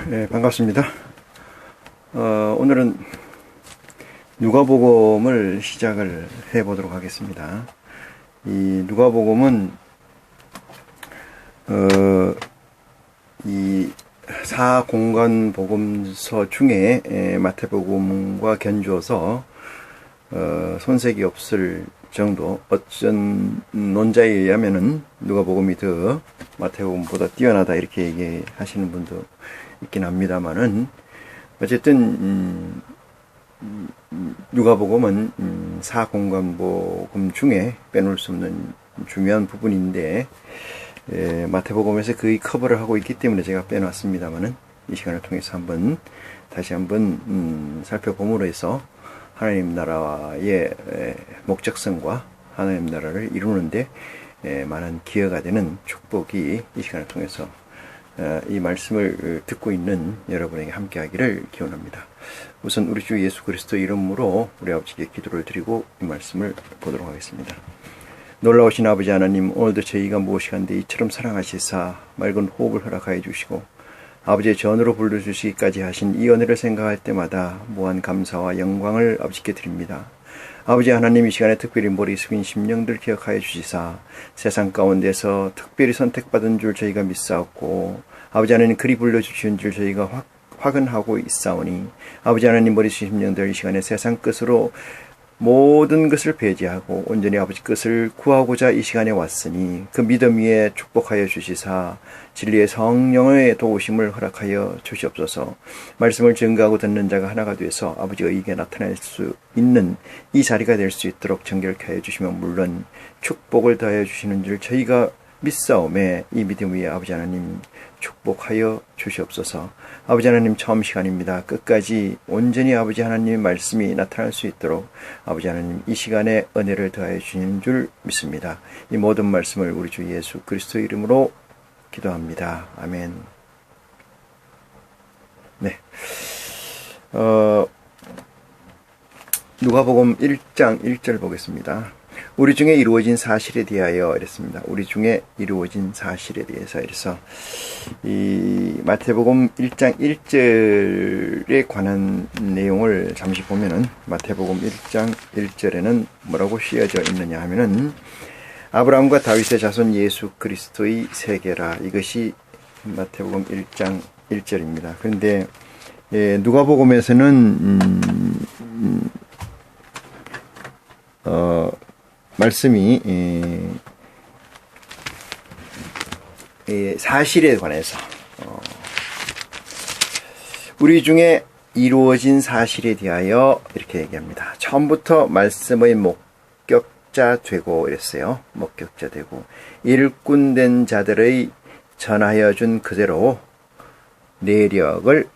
네, 반갑습니다. 오늘은 누가복음을 시작을 해보도록 하겠습니다. 이 누가복음은 이 사공간 복음서 중에 마태복음과 견주어서 손색이 없을 정도, 어쩐 논자에 의하면은 누가복음이 더 마태복음보다 뛰어나다 이렇게 얘기하시는 분도 있긴 합니다만은, 어쨌든 누가복음은 사공간복음 중에 빼놓을 수 없는 중요한 부분인데, 마태복음에서 거의 커버를 하고 있기 때문에 제가 빼놨습니다만은, 이 시간을 통해서 다시 한번 살펴봄으로 해서 하나님 나라의 목적성과 하나님 나라를 이루는데 많은 기여가 되는 축복이 이 시간을 통해서 이 말씀을 듣고 있는 여러분에게 함께하기를 기원합니다. 우선 우리 주 예수 그리스도 이름으로 우리 아버지께 기도를 드리고 이 말씀을 보도록 하겠습니다. 놀라우신 아버지 하나님, 오늘도 저희가 무엇이간데 이처럼 사랑하시사 맑은 호흡을 허락하여 주시고 아버지의 전으로 불러주시기까지 하신 이 은혜를 생각할 때마다 무한 감사와 영광을 아버지께 드립니다. 아버지 하나님, 이 시간에 특별히 머리 숙인 심령들 기억하여 주시사 세상 가운데서 특별히 선택받은 줄 저희가 믿사옵고, 아버지 하나님 그리 불러주신 줄 저희가 확언하고 있사오니, 아버지 하나님 머리 숙인 심령들 이 시간에 세상 끝으로 모든 것을 배제하고 온전히 아버지 것을 구하고자 이 시간에 왔으니 그 믿음 위에 축복하여 주시사 진리의 성령의 도우심을 허락하여 주시옵소서. 말씀을 증거하고 듣는 자가 하나가 되어서 아버지 의에게 나타날 수 있는 이 자리가 될 수 있도록 정결케 하여 주시면 물론 축복을 더하여 주시는 줄 저희가 믿사오매, 이 믿음 위에 아버지 하나님 축복하여 주시옵소서. 아버지 하나님, 처음 시간입니다. 끝까지 온전히 아버지 하나님의 말씀이 나타날 수 있도록 아버지 하나님 이 시간에 은혜를 더하여 주시는 줄 믿습니다. 이 모든 말씀을 우리 주 예수 그리스도 이름으로 기도합니다. 아멘. 네. 누가복음 1장 1절 보겠습니다. 우리 중에 이루어진 사실에 대하여 이랬습니다. 우리 중에 이루어진 사실에 대해서 이래서 이 마태복음 1장 1절에 관한 내용을 잠시 보면은 마태복음 1장 1절에는 뭐라고 쓰여져 있느냐 하면은 아브라함과 다윗의 자손 예수 그리스도의 세계라, 이것이 마태복음 1장 1절입니다. 그런데 누가복음에서는 말씀이 사실에 관해서 우리 중에 이루어진 사실에 대하여 이렇게 얘기합니다. 처음부터 말씀의 목격자 되고 이랬어요. 목격자 되고 일꾼된 자들의 전하여 준 그대로 내력을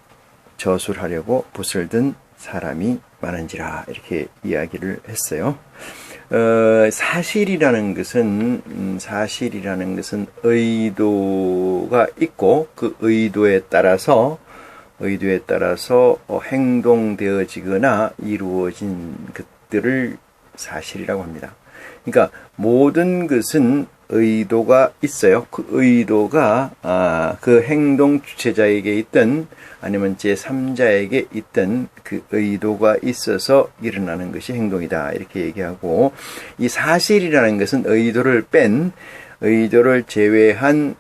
저술하려고 붓을 든 사람이 많은지라, 이렇게 이야기를 했어요. 사실이라는 것은 의도가 있고 그 의도에 따라서 행동되어지거나 이루어진 것들을 사실이라고 합니다. 그러니까 모든 것은 의도가 있어요. 그 의도가 그 행동 주체자에게 있든 아니면 제3자에게 있든 그 의도가 있어서 일어나는 것이 행동이다, 이렇게 얘기하고, 이 사실이라는 것은 의도를 제외한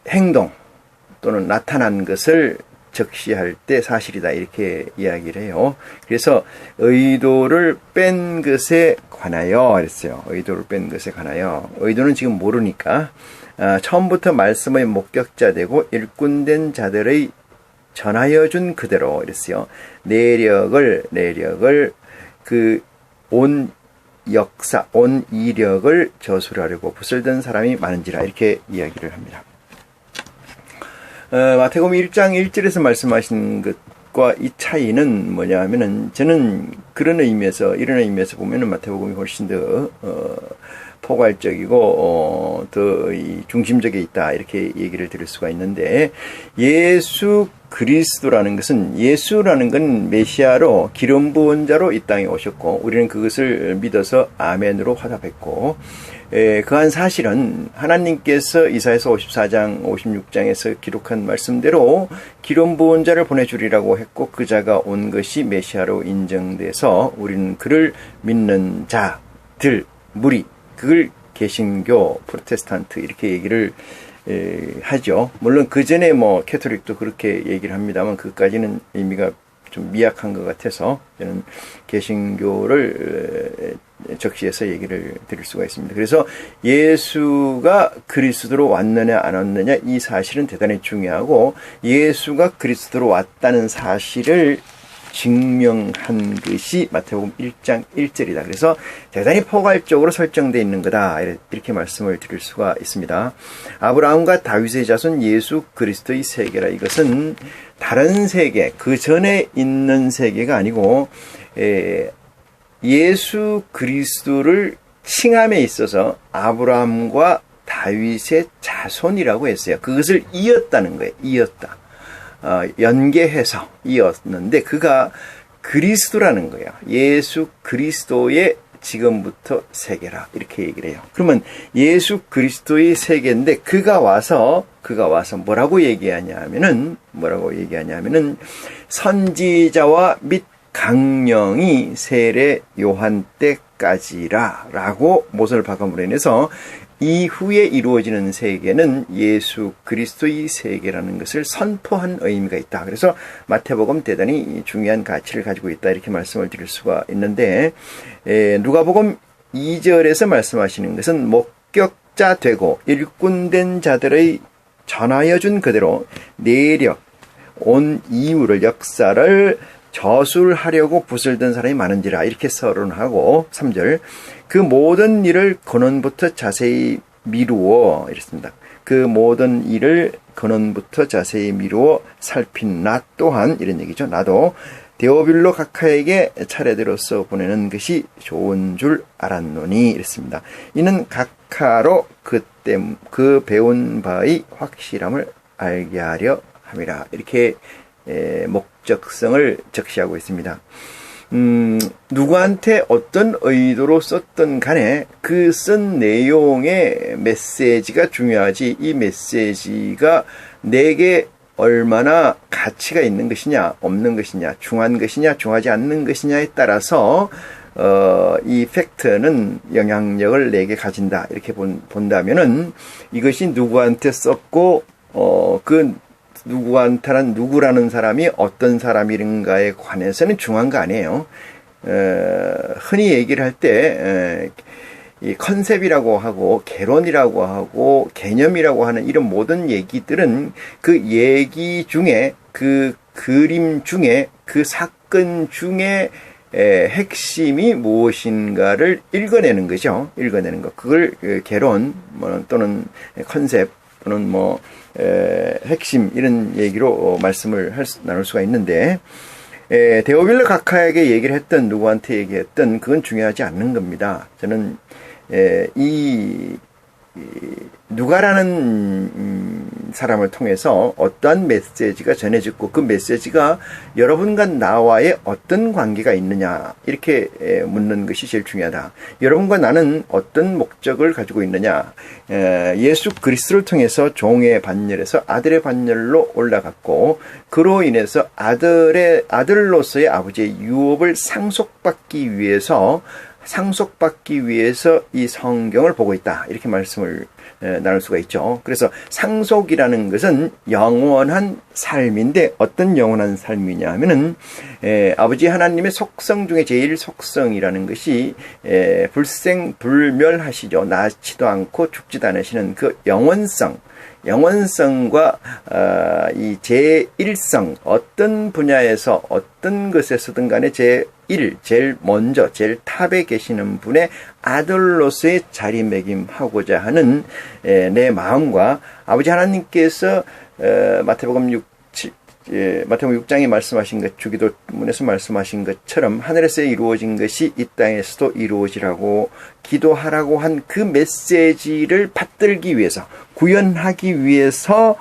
행동 또는 나타난 것을 적시할 때 사실이다, 이렇게 이야기를 해요. 그래서 의도를 뺀 것에 관하여 그랬어요. 의도를 뺀 것에 관하여. 의도는 지금 모르니까 처음부터 말씀의 목격자 되고 일꾼된 자들의 전하여 준 그대로 이랬어요. 내력을 그 온 역사, 온 이력을 저술하려고 붓을 든 사람이 많은지라, 이렇게 이야기를 합니다. 마태복음 1장 1절에서 말씀하신 것과 이 차이는 뭐냐 하면은, 저는 이런 의미에서 보면은 마태복음이 훨씬 더 포괄적이고 더 중심적에 있다 이렇게 얘기를 드릴 수가 있는데, 예수 그리스도라는 것은, 예수라는 건 메시아로 기름 부은 자로 이 땅에 오셨고 우리는 그것을 믿어서 아멘으로 화답했고, 그한 사실은 하나님께서 이사야서 54장 56장에서 기록한 말씀대로 기름 부은 자를 보내주리라고 했고, 그 자가 온 것이 메시아로 인정돼서 우리는 그를 믿는 자들, 무리, 그걸 개신교, 프로테스탄트 이렇게 얘기를 하죠. 물론 그 전에 뭐 캐톨릭도 그렇게 얘기를 합니다만 그것까지는 의미가 좀 미약한 것 같아서 저는 개신교를 적시해서 얘기를 드릴 수가 있습니다. 그래서 예수가 그리스도로 왔느냐 안 왔느냐 이 사실은 대단히 중요하고, 예수가 그리스도로 왔다는 사실을 증명한 것이 마태복음 1장 1절이다. 그래서 대단히 포괄적으로 설정되어 있는 거다 이렇게 말씀을 드릴 수가 있습니다. 아브라함과 다윗의 자손 예수 그리스도의 세계라, 이것은 다른 세계, 그 전에 있는 세계가 아니고 예수 그리스도를 칭함에 있어서 아브라함과 다윗의 자손이라고 했어요. 그것을 이었다는 거예요. 이었다. 연계해서 이었는데 그가 그리스도라는 거예요. 예수 그리스도의 지금부터 세계라 이렇게 얘기를 해요. 그러면 예수 그리스도의 세계인데 그가 와서 뭐라고 얘기하냐면은 선지자와 및 강령이 세례 요한 때까지라라고 못을 박음으로 인해서 이후에 이루어지는 세계는 예수 그리스도의 세계라는 것을 선포한 의미가 있다. 그래서 마태복음 대단히 중요한 가치를 가지고 있다 이렇게 말씀을 드릴 수가 있는데, 누가복음 2절에서 말씀하시는 것은 목격자 되고 일꾼된 자들의 전하여 준 그대로 내력 온 이유를, 역사를 저술하려고 붓을 든 사람이 많은지라 이렇게 서론하고, 3절 그 모든 일을 근원부터 자세히 미루어 이랬습니다. 그 모든 일을 근원부터 자세히 미루어 살핀 나 또한, 이런 얘기죠. 나도 데오빌로 각하에게 차례대로서 보내는 것이 좋은 줄 알았노니 이랬습니다. 이는 각하로 그 배운 바의 확실함을 알게 하려 함이라 이렇게 목적성을 적시하고 있습니다. 누구한테 어떤 의도로 썼던 간에 그 쓴 내용의 메시지가 중요하지, 이 메시지가 내게 얼마나 가치가 있는 것이냐 없는 것이냐, 중한 것이냐 중하지 않는 것이냐에 따라서 이 팩트는 영향력을 내게 가진다 이렇게 본다면은 이것이 누구한테 썼고 그 누구라는 사람이 어떤 사람인가에 관해서는 중요한 거 아니에요. 흔히 얘기를 할 때 이 컨셉이라고 하고 개론이라고 하고 개념이라고 하는 이런 모든 얘기들은 그 얘기 중에, 그 그림 중에, 그 사건 중에 핵심이 무엇인가를 읽어내는 거죠. 읽어내는 것. 그걸 개론 또는 컨셉 또는 핵심 이런 얘기로 말씀을 나눌 수가 있는데, 데오빌로 각하에게 얘기를 했던, 누구한테 얘기했던, 그건 중요하지 않는 겁니다. 저는 이 누가라는 사람을 통해서 어떠한 메시지가 전해졌고 그 메시지가 여러분과 나와의 어떤 관계가 있느냐 이렇게 묻는 것이 제일 중요하다. 여러분과 나는 어떤 목적을 가지고 있느냐. 예수 그리스도를 통해서 종의 반열에서 아들의 반열로 올라갔고 그로 인해서 아들로서의 아버지의 유업을 상속받기 위해서 이 성경을 보고 있다. 이렇게 말씀을 나눌 수가 있죠. 그래서 상속이라는 것은 영원한 삶인데 어떤 영원한 삶이냐 하면은 아버지 하나님의 속성 중에 제일 속성이라는 것이 불생불멸하시죠. 낳지도 않고 죽지도 않으시는 그 영원성과 이 제1성, 어떤 분야에서 어떤 것에서든 간에 제일 먼저 제일 탑에 계시는 분의 아들로서의 자리매김하고자 하는 내 마음과 아버지 하나님께서 마태복음 마태복음 6장에 말씀하신 것, 주기도문에서 말씀하신 것처럼 하늘에서 이루어진 것이 이 땅에서도 이루어지라고 기도하라고 한 그 메시지를 받들기 위해서, 구현하기 위해서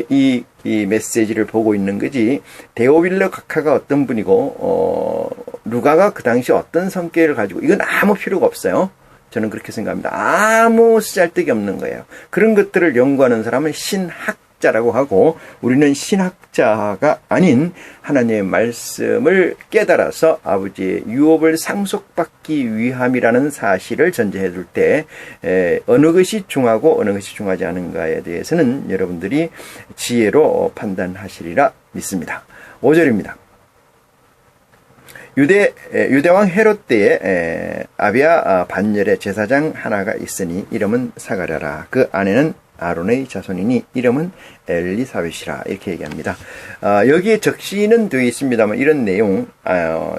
이 메시지를 보고 있는 거지. 데오빌러 각하가 어떤 분이고 누가가 그 당시 어떤 성격을 가지고, 이건 아무 필요가 없어요. 저는 그렇게 생각합니다. 아무 쓰잘데기 없는 거예요. 그런 것들을 연구하는 사람은 신학자라고 하고, 우리는 신학자가 아닌 하나님의 말씀을 깨달아서 아버지의 유업을 상속받기 위함이라는 사실을 전제해 둘 때 어느 것이 중하고 어느 것이 중하지 않은가에 대해서는 여러분들이 지혜로 판단하시리라 믿습니다. 5절입니다. 유대왕 헤롯 때에 아비야 반열의 제사장 하나가 있으니 이름은 사가랴라. 그 아내는 아론의 자손이니 이름은 엘리사벳이라. 이렇게 얘기합니다. 여기에 적시는 되어 있습니다만 이런 내용,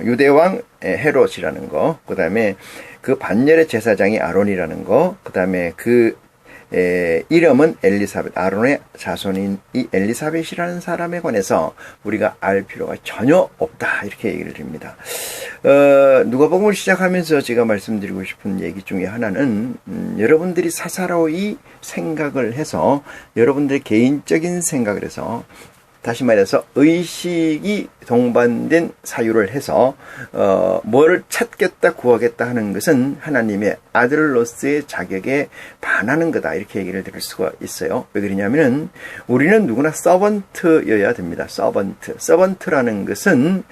유대왕 헤롯이라는 거, 그 다음에 그 반열의 제사장이 아론이라는 거, 그 다음에 그 이름은 엘리사벳, 아론의 자손인 이 엘리사벳이라는 사람에 관해서 우리가 알 필요가 전혀 없다, 이렇게 얘기를 드립니다. 누가복음을 시작하면서 제가 말씀드리고 싶은 얘기 중에 하나는 여러분들이 사사로이 생각을 해서, 여러분들의 개인적인 생각을 해서, 다시 말해서 의식이 동반된 사유를 해서 뭘 찾겠다 구하겠다 하는 것은 하나님의 아들로서의 자격에 반하는 거다, 이렇게 얘기를 드릴 수가 있어요. 왜 그러냐면은 우리는 누구나 서번트여야 됩니다. 서번트라는 것은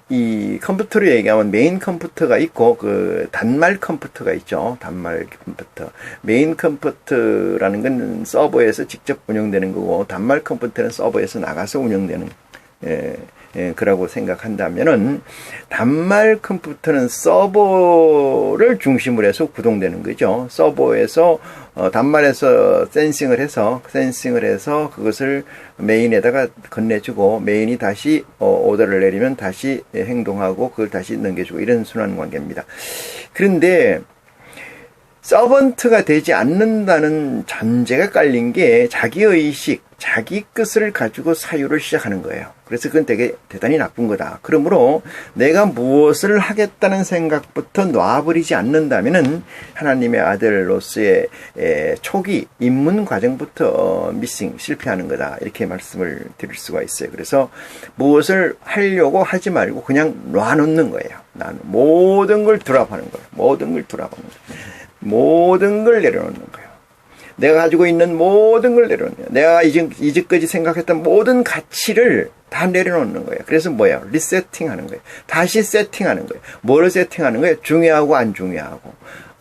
이 컴퓨터로 얘기하면 메인 컴퓨터가 있고 그 단말 컴퓨터가 있죠. 단말 컴퓨터. 메인 컴퓨터라는 건 서버에서 직접 운영되는 거고, 단말 컴퓨터는 서버에서 나가서 운영되는 그라고 생각한다면은, 단말 컴퓨터는 서버를 중심으로 해서 구동되는 거죠. 서버에서 단말에서 센싱을 해서 그것을 메인에다가 건네주고, 메인이 다시 오더를 내리면 다시 행동하고 그걸 다시 넘겨주고, 이런 순환 관계입니다. 그런데 서번트가 되지 않는다는 전제가 깔린 게 자기의식, 자기 뜻을 가지고 사유를 시작하는 거예요. 그래서 그건 되게 대단히 나쁜 거다. 그러므로 내가 무엇을 하겠다는 생각부터 놔버리지 않는다면은 하나님의 아들로서의 초기 입문 과정부터 실패하는 거다, 이렇게 말씀을 드릴 수가 있어요. 그래서 무엇을 하려고 하지 말고 그냥 놔놓는 거예요. 나는 모든 걸 드랍하는 거예요. 모든 걸 내려놓는 거예요. 내가 가지고 있는 모든 걸 내려놓는 거예요. 내가 이제까지 생각했던 모든 가치를 다 내려놓는 거예요. 그래서 뭐예요? 리세팅하는 거예요. 다시 세팅하는 거예요. 뭐를 세팅하는 거예요? 중요하고 안 중요하고,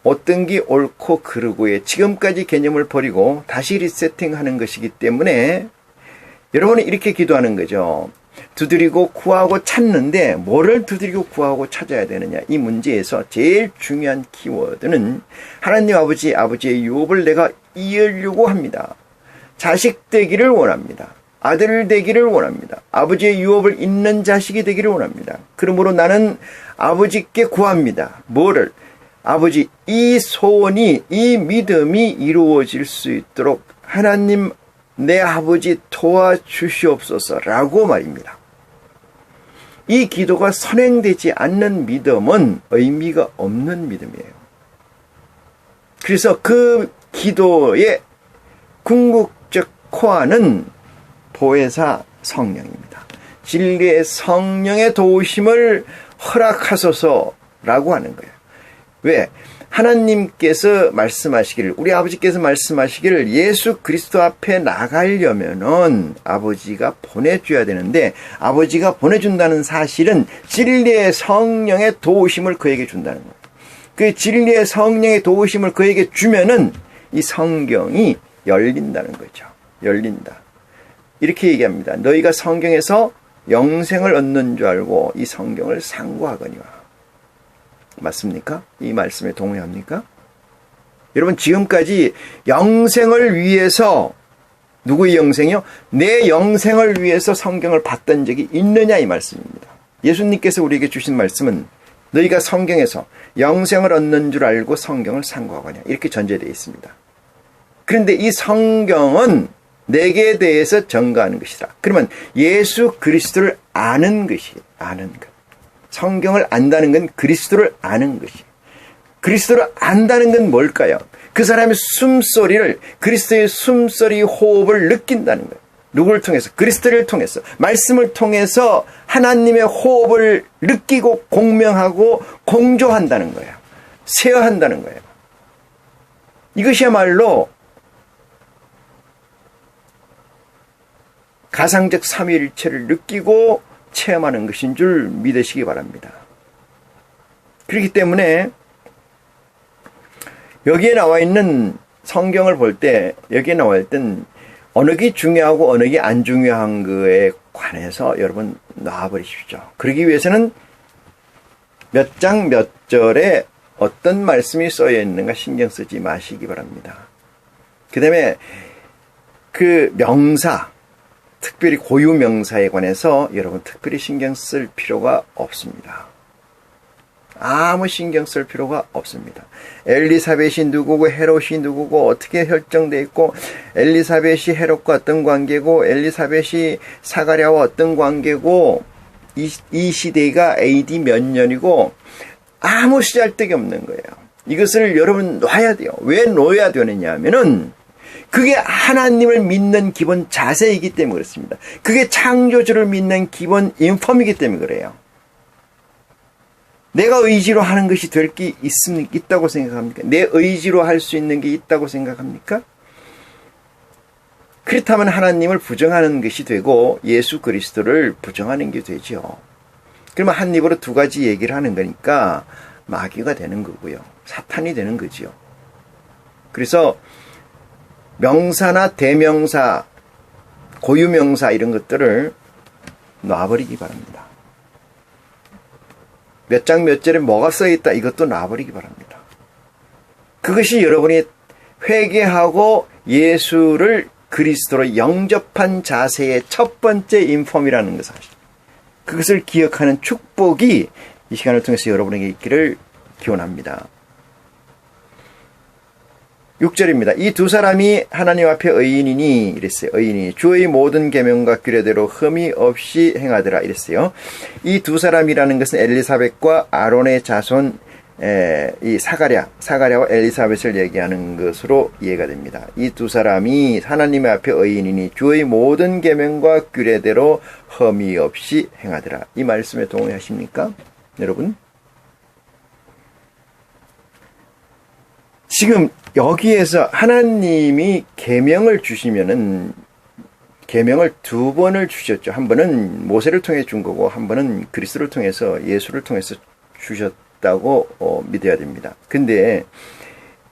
어떤 게 옳고 그르고의 지금까지 개념을 버리고 다시 리세팅하는 것이기 때문에 여러분은 이렇게 기도하는 거죠. 두드리고 구하고 찾는데 뭐를 두드리고 구하고 찾아야 되느냐, 이 문제에서 제일 중요한 키워드는 하나님 아버지의 유업을 내가 이으려고 합니다. 자식 되기를 원합니다. 아들 되기를 원합니다. 아버지의 유업을 잇는 자식이 되기를 원합니다. 그러므로 나는 아버지께 구합니다. 뭐를? 아버지, 이 소원이, 이 믿음이 이루어질 수 있도록 하나님 내 아버지 도와주시옵소서라고 말입니다. 이 기도가 선행되지 않는 믿음은 의미가 없는 믿음이에요. 그래서 그 기도의 궁극적 코어는 보혜사 성령입니다. 진리의 성령의 도우심을 허락하소서라고 하는 거예요. 왜? 하나님께서 말씀하시기를, 우리 아버지께서 말씀하시기를 예수 그리스도 앞에 나가려면은 아버지가 보내줘야 되는데, 아버지가 보내준다는 사실은 진리의 성령의 도우심을 그에게 준다는 거예요. 그 진리의 성령의 도우심을 그에게 주면은 이 성경이 열린다는 거죠. 열린다. 이렇게 얘기합니다. 너희가 성경에서 영생을 얻는 줄 알고 이 성경을 상고하거니와. 맞습니까? 이 말씀에 동의합니까? 여러분, 지금까지 영생을 위해서, 누구의 영생이요? 내 영생을 위해서 성경을 봤던 적이 있느냐, 이 말씀입니다. 예수님께서 우리에게 주신 말씀은 너희가 성경에서 영생을 얻는 줄 알고 성경을 상고하거냐, 이렇게 전제되어 있습니다. 그런데 이 성경은 내게 대해서 증거하는 것이다. 그러면 예수 그리스도를 아는 것이 아는 것. 성경을 안다는 건 그리스도를 아는 것이. 그리스도를 안다는 건 뭘까요? 그 사람의 숨소리를 그리스도의 숨소리 호흡을 느낀다는 거예요. 누구를 통해서? 그리스도를 통해서. 말씀을 통해서 하나님의 호흡을 느끼고 공명하고 공조한다는 거예요. 세어한다는 거예요. 이것이야말로 가상적 삼위일체를 느끼고 체험하는 것인 줄 믿으시기 바랍니다. 그렇기 때문에 여기에 나와 있는 성경을 볼 때 여기에 나와 있던 어느 게 중요하고 어느 게 안 중요한 거에 관해서 여러분 놔버리십시오. 그러기 위해서는 몇 장 몇 절에 어떤 말씀이 써여 있는가 신경 쓰지 마시기 바랍니다. 그 다음에 그 명사, 특별히 고유 명사에 관해서 여러분 특별히 신경 쓸 필요가 없습니다. 아무 신경 쓸 필요가 없습니다. 엘리사벳이 누구고 헤롯이 누구고 어떻게 혈정되어 있고 엘리사벳이 헤롯과 어떤 관계고 엘리사벳이 사가랴와 어떤 관계고 이 시대가 AD 몇 년이고 아무 쓰잘데기 없는 거예요. 이것을 여러분 놔야 돼요. 왜 놓아야 되느냐 하면은 그게 하나님을 믿는 기본 자세이기 때문에 그렇습니다. 그게 창조주를 믿는 기본 인폼이기 때문에 그래요. 내가 의지로 하는 것이 될 게 있다고 생각합니까? 내 의지로 할 수 있는 게 있다고 생각합니까? 그렇다면 하나님을 부정하는 것이 되고 예수 그리스도를 부정하는 게 되죠. 그러면 한 입으로 두 가지 얘기를 하는 거니까 마귀가 되는 거고요. 사탄이 되는 거지요. 그래서 명사나 대명사, 고유명사 이런 것들을 놔버리기 바랍니다. 몇 장 몇 절에 뭐가 써있다 이것도 놔버리기 바랍니다. 그것이 여러분이 회개하고 예수를 그리스도로 영접한 자세의 첫 번째 인폼이라는 것을 그것을 기억하는 축복이 이 시간을 통해서 여러분에게 있기를 기원합니다. 6절입니다. 이 두 사람이 하나님 앞에 의인이니 이랬어요. 의인이니 주의 모든 계명과 규례대로 흠이 없이 행하더라 이랬어요. 이 두 사람이라는 것은 엘리사벳과 아론의 자손 이 사가랴와 엘리사벳을 얘기하는 것으로 이해가 됩니다. 이 두 사람이 하나님의 앞에 의인이니 주의 모든 계명과 규례대로 흠이 없이 행하더라. 이 말씀에 동의하십니까? 여러분? 지금 여기에서 하나님이 계명을 주시면은 계명을 두 번을 주셨죠. 한 번은 모세를 통해 준 거고 한 번은 그리스도를 통해서 예수를 통해서 주셨다고 믿어야 됩니다. 근데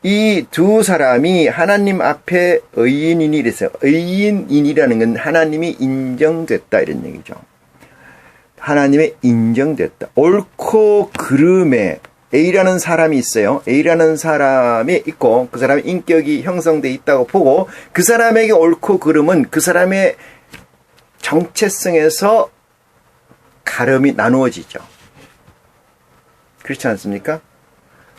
이 두 사람이 하나님 앞에 의인이니 이랬어요. 의인이라는 건 하나님이 인정됐다 이런 얘기죠. 하나님의 인정됐다. 옳고 그름에 A라는 사람이 있어요. A라는 사람이 있고 그 사람의 인격이 형성되어 있다고 보고 그 사람에게 옳고 그름은 그 사람의 정체성에서 가름이 나누어지죠. 그렇지 않습니까?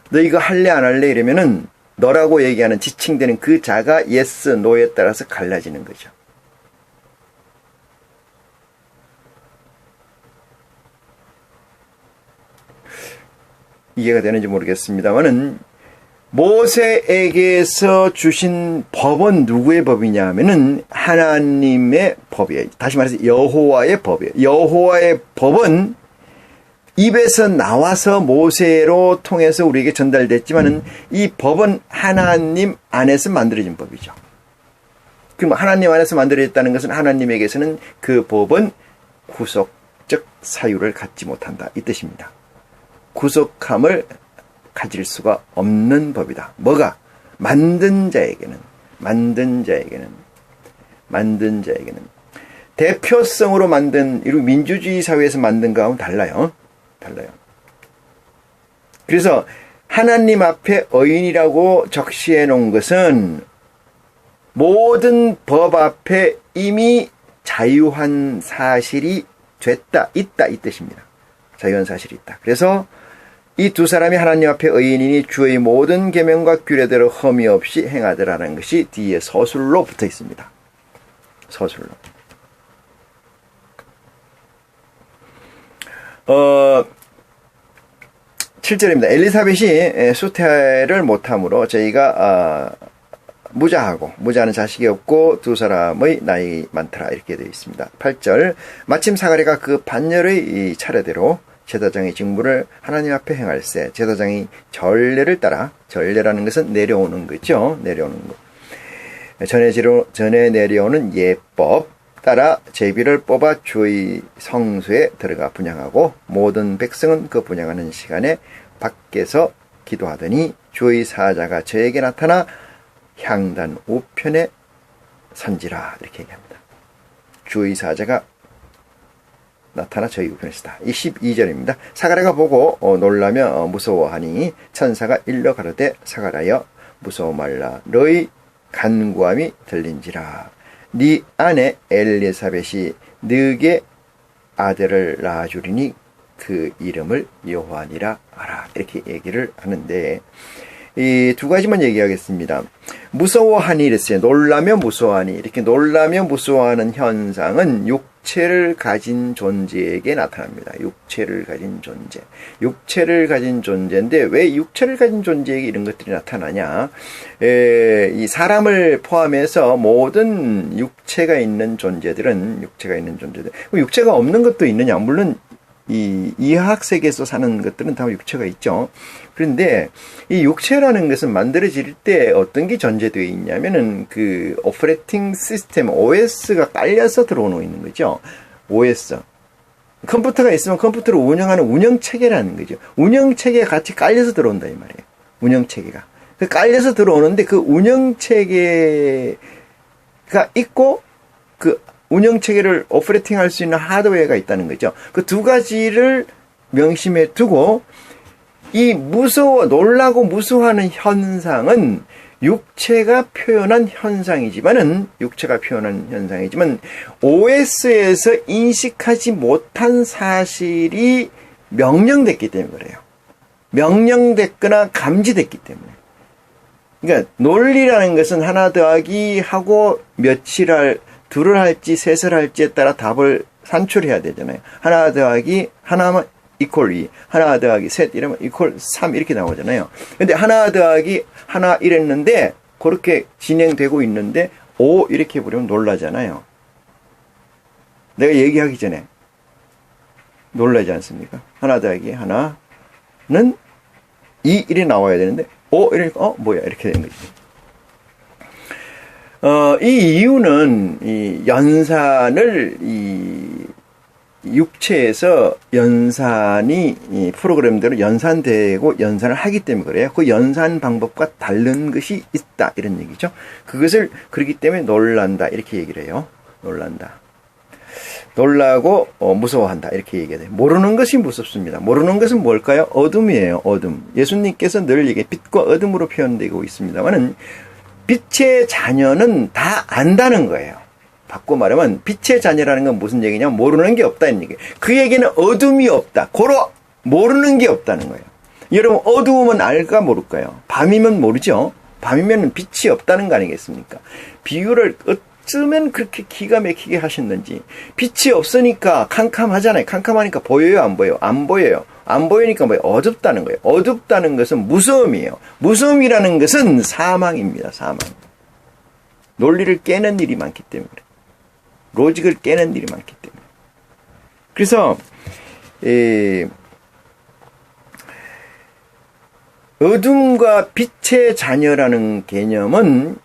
너 이거 할래 안 할래 이러면은 너라고 얘기하는 지칭되는 그 자가 yes, no에 따라서 갈라지는 거죠. 이해가 되는지 모르겠습니다만은 모세에게서 주신 법은 누구의 법이냐 하면은 하나님의 법이에요. 다시 말해서 여호와의 법이에요. 여호와의 법은 입에서 나와서 모세로 통해서 우리에게 전달됐지만은 이 법은 하나님 안에서 만들어진 법이죠. 그럼 하나님 안에서 만들어졌다는 것은 하나님에게서는 그 법은 구속적 사유를 갖지 못한다 이 뜻입니다. 구속함을 가질 수가 없는 법이다. 뭐가? 만든 자에게는 대표성으로 만든 이런 민주주의 사회에서 만든 거하고는 달라요. 그래서 하나님 앞에 의인이라고 적시해 놓은 것은 모든 법 앞에 이미 자유한 사실이 있다 이 뜻입니다. 자유한 사실이 있다. 그래서 이 두 사람이 하나님 앞에 의인이니 주의 모든 계명과 규례대로 흠이 없이 행하더라는 것이 뒤에 서술로 붙어 있습니다. 서술로. 7절입니다. 엘리사벳이 수태를 못함으로 저희가 무자하는 자식이 없고 두 사람의 나이 많더라 이렇게 되어 있습니다. 8절 마침 사가랴가 그 반열의 차례대로 제사장의 직무를 하나님 앞에 행할세 제사장이 전례를 따라 전례라는 것은 내려오는 거죠. 내려오는 거. 전에 내려오는 예법 따라 제비를 뽑아 주의 성소에 들어가 분향하고 모든 백성은 그 분향하는 시간에 밖에서 기도하더니 주의 사자가 저에게 나타나 향단 우편에 선지라 이렇게 얘기합니다. 주의 사자가 나타나 저희 우편에 서다. 22절입니다. 사가랴가 보고 놀라며 무서워하니 천사가 일러 가로되 사가랴여 무서워 말라 너희 간구함이 들린지라 네 아내 엘리사벳이 너에게 아들을 낳아주리니 그 이름을 요한이라 하라 이렇게 얘기를 하는데 이 두 가지만 얘기하겠습니다. 무서워하니 이랬어요. 놀라며 무서워하니 이렇게 놀라며 무서워하는 현상은 육체를 가진 존재에게 나타납니다. 육체를 가진 존재. 육체를 가진 존재인데 왜 육체를 가진 존재에게 이런 것들이 나타나냐? 이 사람을 포함해서 모든 육체가 있는 존재들은 육체가 없는 것도 있느냐? 물론 이 이하학 세계에서 사는 것들은 다 육체가 있죠. 그런데 이 육체라는 것은 만들어질 때 어떤 게 전제되어 있냐면은 그 오퍼레이팅 시스템 OS가 깔려서 들어오고 있는 거죠. OS. 컴퓨터가 있으면 컴퓨터를 운영하는 운영체계라는 거죠. 운영체계가 같이 깔려서 들어온다 이 말이에요. 운영체계가. 그 깔려서 들어오는데 그 운영체계가 있고 그 운영체계를 오퍼레이팅 할 수 있는 하드웨어가 있다는 거죠. 그 두 가지를 명심해 두고 이 놀라고 무서워하는 현상은 육체가 표현한 현상이지만 OS에서 인식하지 못한 사실이 명령됐기 때문에 그래요. 명령됐거나 감지됐기 때문에. 그러니까 논리라는 것은 하나 더하기 하고 둘을 할지 셋을 할지에 따라 답을 산출해야 되잖아요. 하나 더하기 하나만 이퀄 2, 하나 더하기 셋 이러면 이퀄 3 이렇게 나오잖아요. 근데 하나 더하기 하나 이랬는데 그렇게 진행되고 있는데 5 이렇게 해버리면 놀라잖아요. 내가 얘기하기 전에 놀라지 않습니까? 하나 더하기 하나는 2 이렇게 나와야 되는데 5 이러니까 뭐야 이렇게 되는 거죠. 이 이유는 이 연산을 육체에서 연산이 프로그램대로 연산되고 연산을 하기 때문에 그래요. 그 연산 방법과 다른 것이 있다 이런 얘기죠. 그것을 그렇기 때문에 놀란다 이렇게 얘기를 해요. 놀라고 무서워한다 이렇게 얘기해요. 모르는 것이 무섭습니다. 모르는 것은 뭘까요? 어둠이에요. 어둠. 예수님께서 늘 이게 빛과 어둠으로 표현되고 있습니다만은 빛의 자녀는 다 안다는 거예요. 바꿔 말하면 빛의 자녀라는 건 무슨 얘기냐면 모르는 게 없다는 얘기예요. 그 얘기는 어둠이 없다. 고로 모르는 게 없다는 거예요. 여러분 어두우면 알까 모를까요? 밤이면 모르죠. 밤이면 빛이 없다는 거 아니겠습니까? 비유를 어쩌면 그렇게 기가 막히게 하셨는지. 빛이 없으니까 캄캄하잖아요. 캄캄하니까 보여요 안 보여요? 안 보여요. 안 보이니까 뭐예요? 어둡다는 거예요. 어둡다는 것은 무서움이에요. 무서움이라는 것은 사망입니다. 사망. 논리를 깨는 일이 많기 때문에. 로직을 깨는 일이 많기 때문에. 그래서 어둠과 빛의 자녀라는 개념은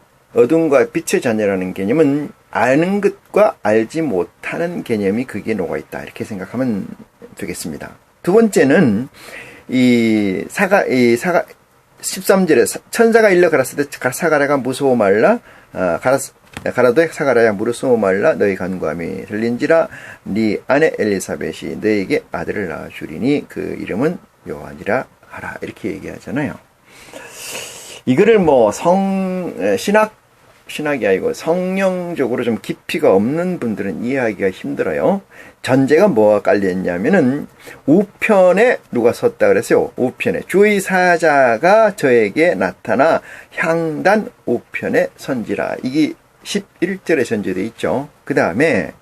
아는 것과 알지 못하는 개념이 거기에 녹아있다. 이렇게 생각하면 되겠습니다. 두 번째는 13절에 천사가 일러 가라사대 사가랴가 무서워 말라 가라되 사가랴야 무서워 말라 너희 간구함이 들린지라 네 아내 엘리사벳이 너에게 아들을 낳아주리니 그 이름은 요한이라 하라 이렇게 얘기하잖아요. 이거를 신학이 아니고 성령적으로 좀 깊이가 없는 분들은 이해하기가 힘들어요. 전제가 뭐가 깔려있냐면은 우편에 누가 섰다 그랬어요. 우편에 주의 사자가 저에게 나타나 향단 우편에 선지라. 이게 11절에 전제되어 있죠. 그 다음에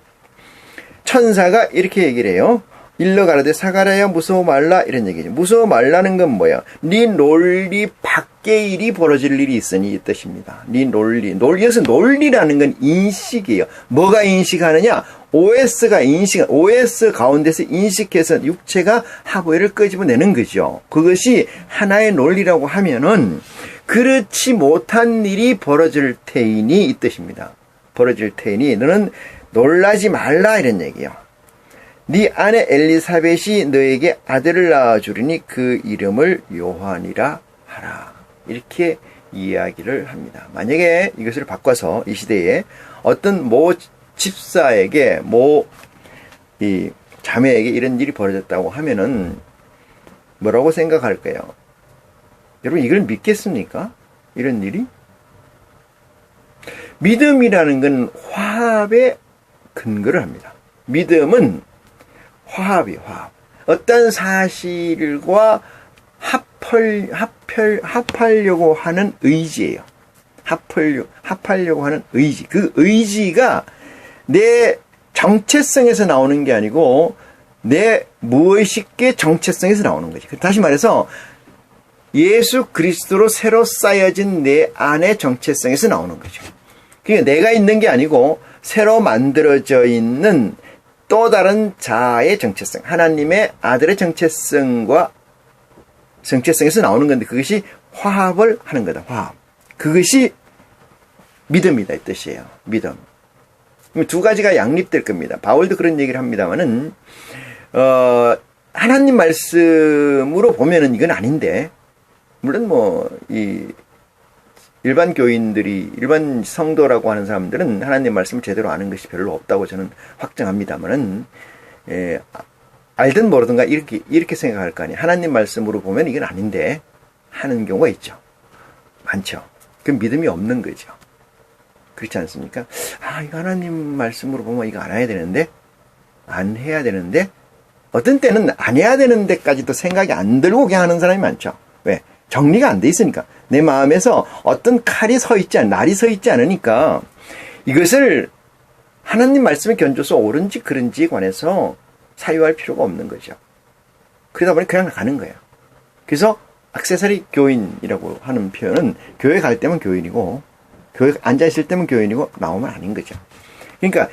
천사가 이렇게 얘기를 해요. 일러 가라되 사가랴야 무서워 말라, 이런 얘기죠. 무서워 말라는 건 뭐야? 네 논리 밖의 일이 벌어질 일이 있으니 이 뜻입니다. 네 논리. 여기서 논리라는 건 인식이에요. 뭐가 인식하느냐? OS 가운데서 인식해서 육체가 하부에를 끄집어내는 거죠. 그것이 하나의 논리라고 하면은 그렇지 못한 일이 벌어질 테이니 이 뜻입니다. 벌어질 테이니 너는 놀라지 말라, 이런 얘기예요. 네 아내 엘리사벳이 너에게 아들을 낳아주리니 그 이름을 요한이라 하라. 이렇게 이야기를 합니다. 만약에 이것을 바꿔서 이 시대에 어떤 모 집사에게 이 자매에게 이런 일이 벌어졌다고 하면은 뭐라고 생각할까요? 여러분, 이걸 믿겠습니까? 이런 일이? 믿음이라는 건 화합의 근거를 합니다. 믿음은 화합. 어떤 사실과 합하려고 하는 의지예요. 합하려고 하는 의지. 그 의지가 내 정체성에서 나오는 게 아니고 내 무의식의 정체성에서 나오는 거지. 다시 말해서 예수 그리스도로 새로 쌓여진 내 안의 정체성에서 나오는 거죠. 그러니까 내가 있는 게 아니고 새로 만들어져 있는 또 다른 자아의 정체성, 하나님의 아들의 정체성에서 나오는 건데 그것이 화합을 하는 거다. 화합. 그것이 믿음이다 이 뜻이에요. 믿음. 두 가지가 양립될 겁니다. 바울도 그런 얘기를 합니다만은 하나님 말씀으로 보면은 이건 아닌데, 물론 이 일반 교인들이, 일반 성도라고 하는 사람들은 하나님 말씀을 제대로 아는 것이 별로 없다고 저는 확정합니다만은, 알든 모르든가 이렇게 생각할 거 아니에요. 하나님 말씀으로 보면 이건 아닌데 하는 경우가 있죠. 많죠. 그 믿음이 없는 거죠. 그렇지 않습니까? 이거 하나님 말씀으로 보면 이거 안 해야 되는데, 안 해야 되는데, 어떤 때는 안 해야 되는 데까지도 생각이 안 들고 그냥 하는 사람이 많죠. 왜? 정리가 안 돼 있으니까. 내 마음에서 어떤 날이 서 있지 않으니까 이것을 하나님 말씀에 견줘서 옳은지 그른지에 관해서 사유할 필요가 없는 거죠. 그러다 보니 그냥 가는 거예요. 그래서 액세서리 교인이라고 하는 표현은 교회 갈 때면 교인이고, 교회 앉아있을 때면 교인이고, 나오면 아닌 거죠. 그러니까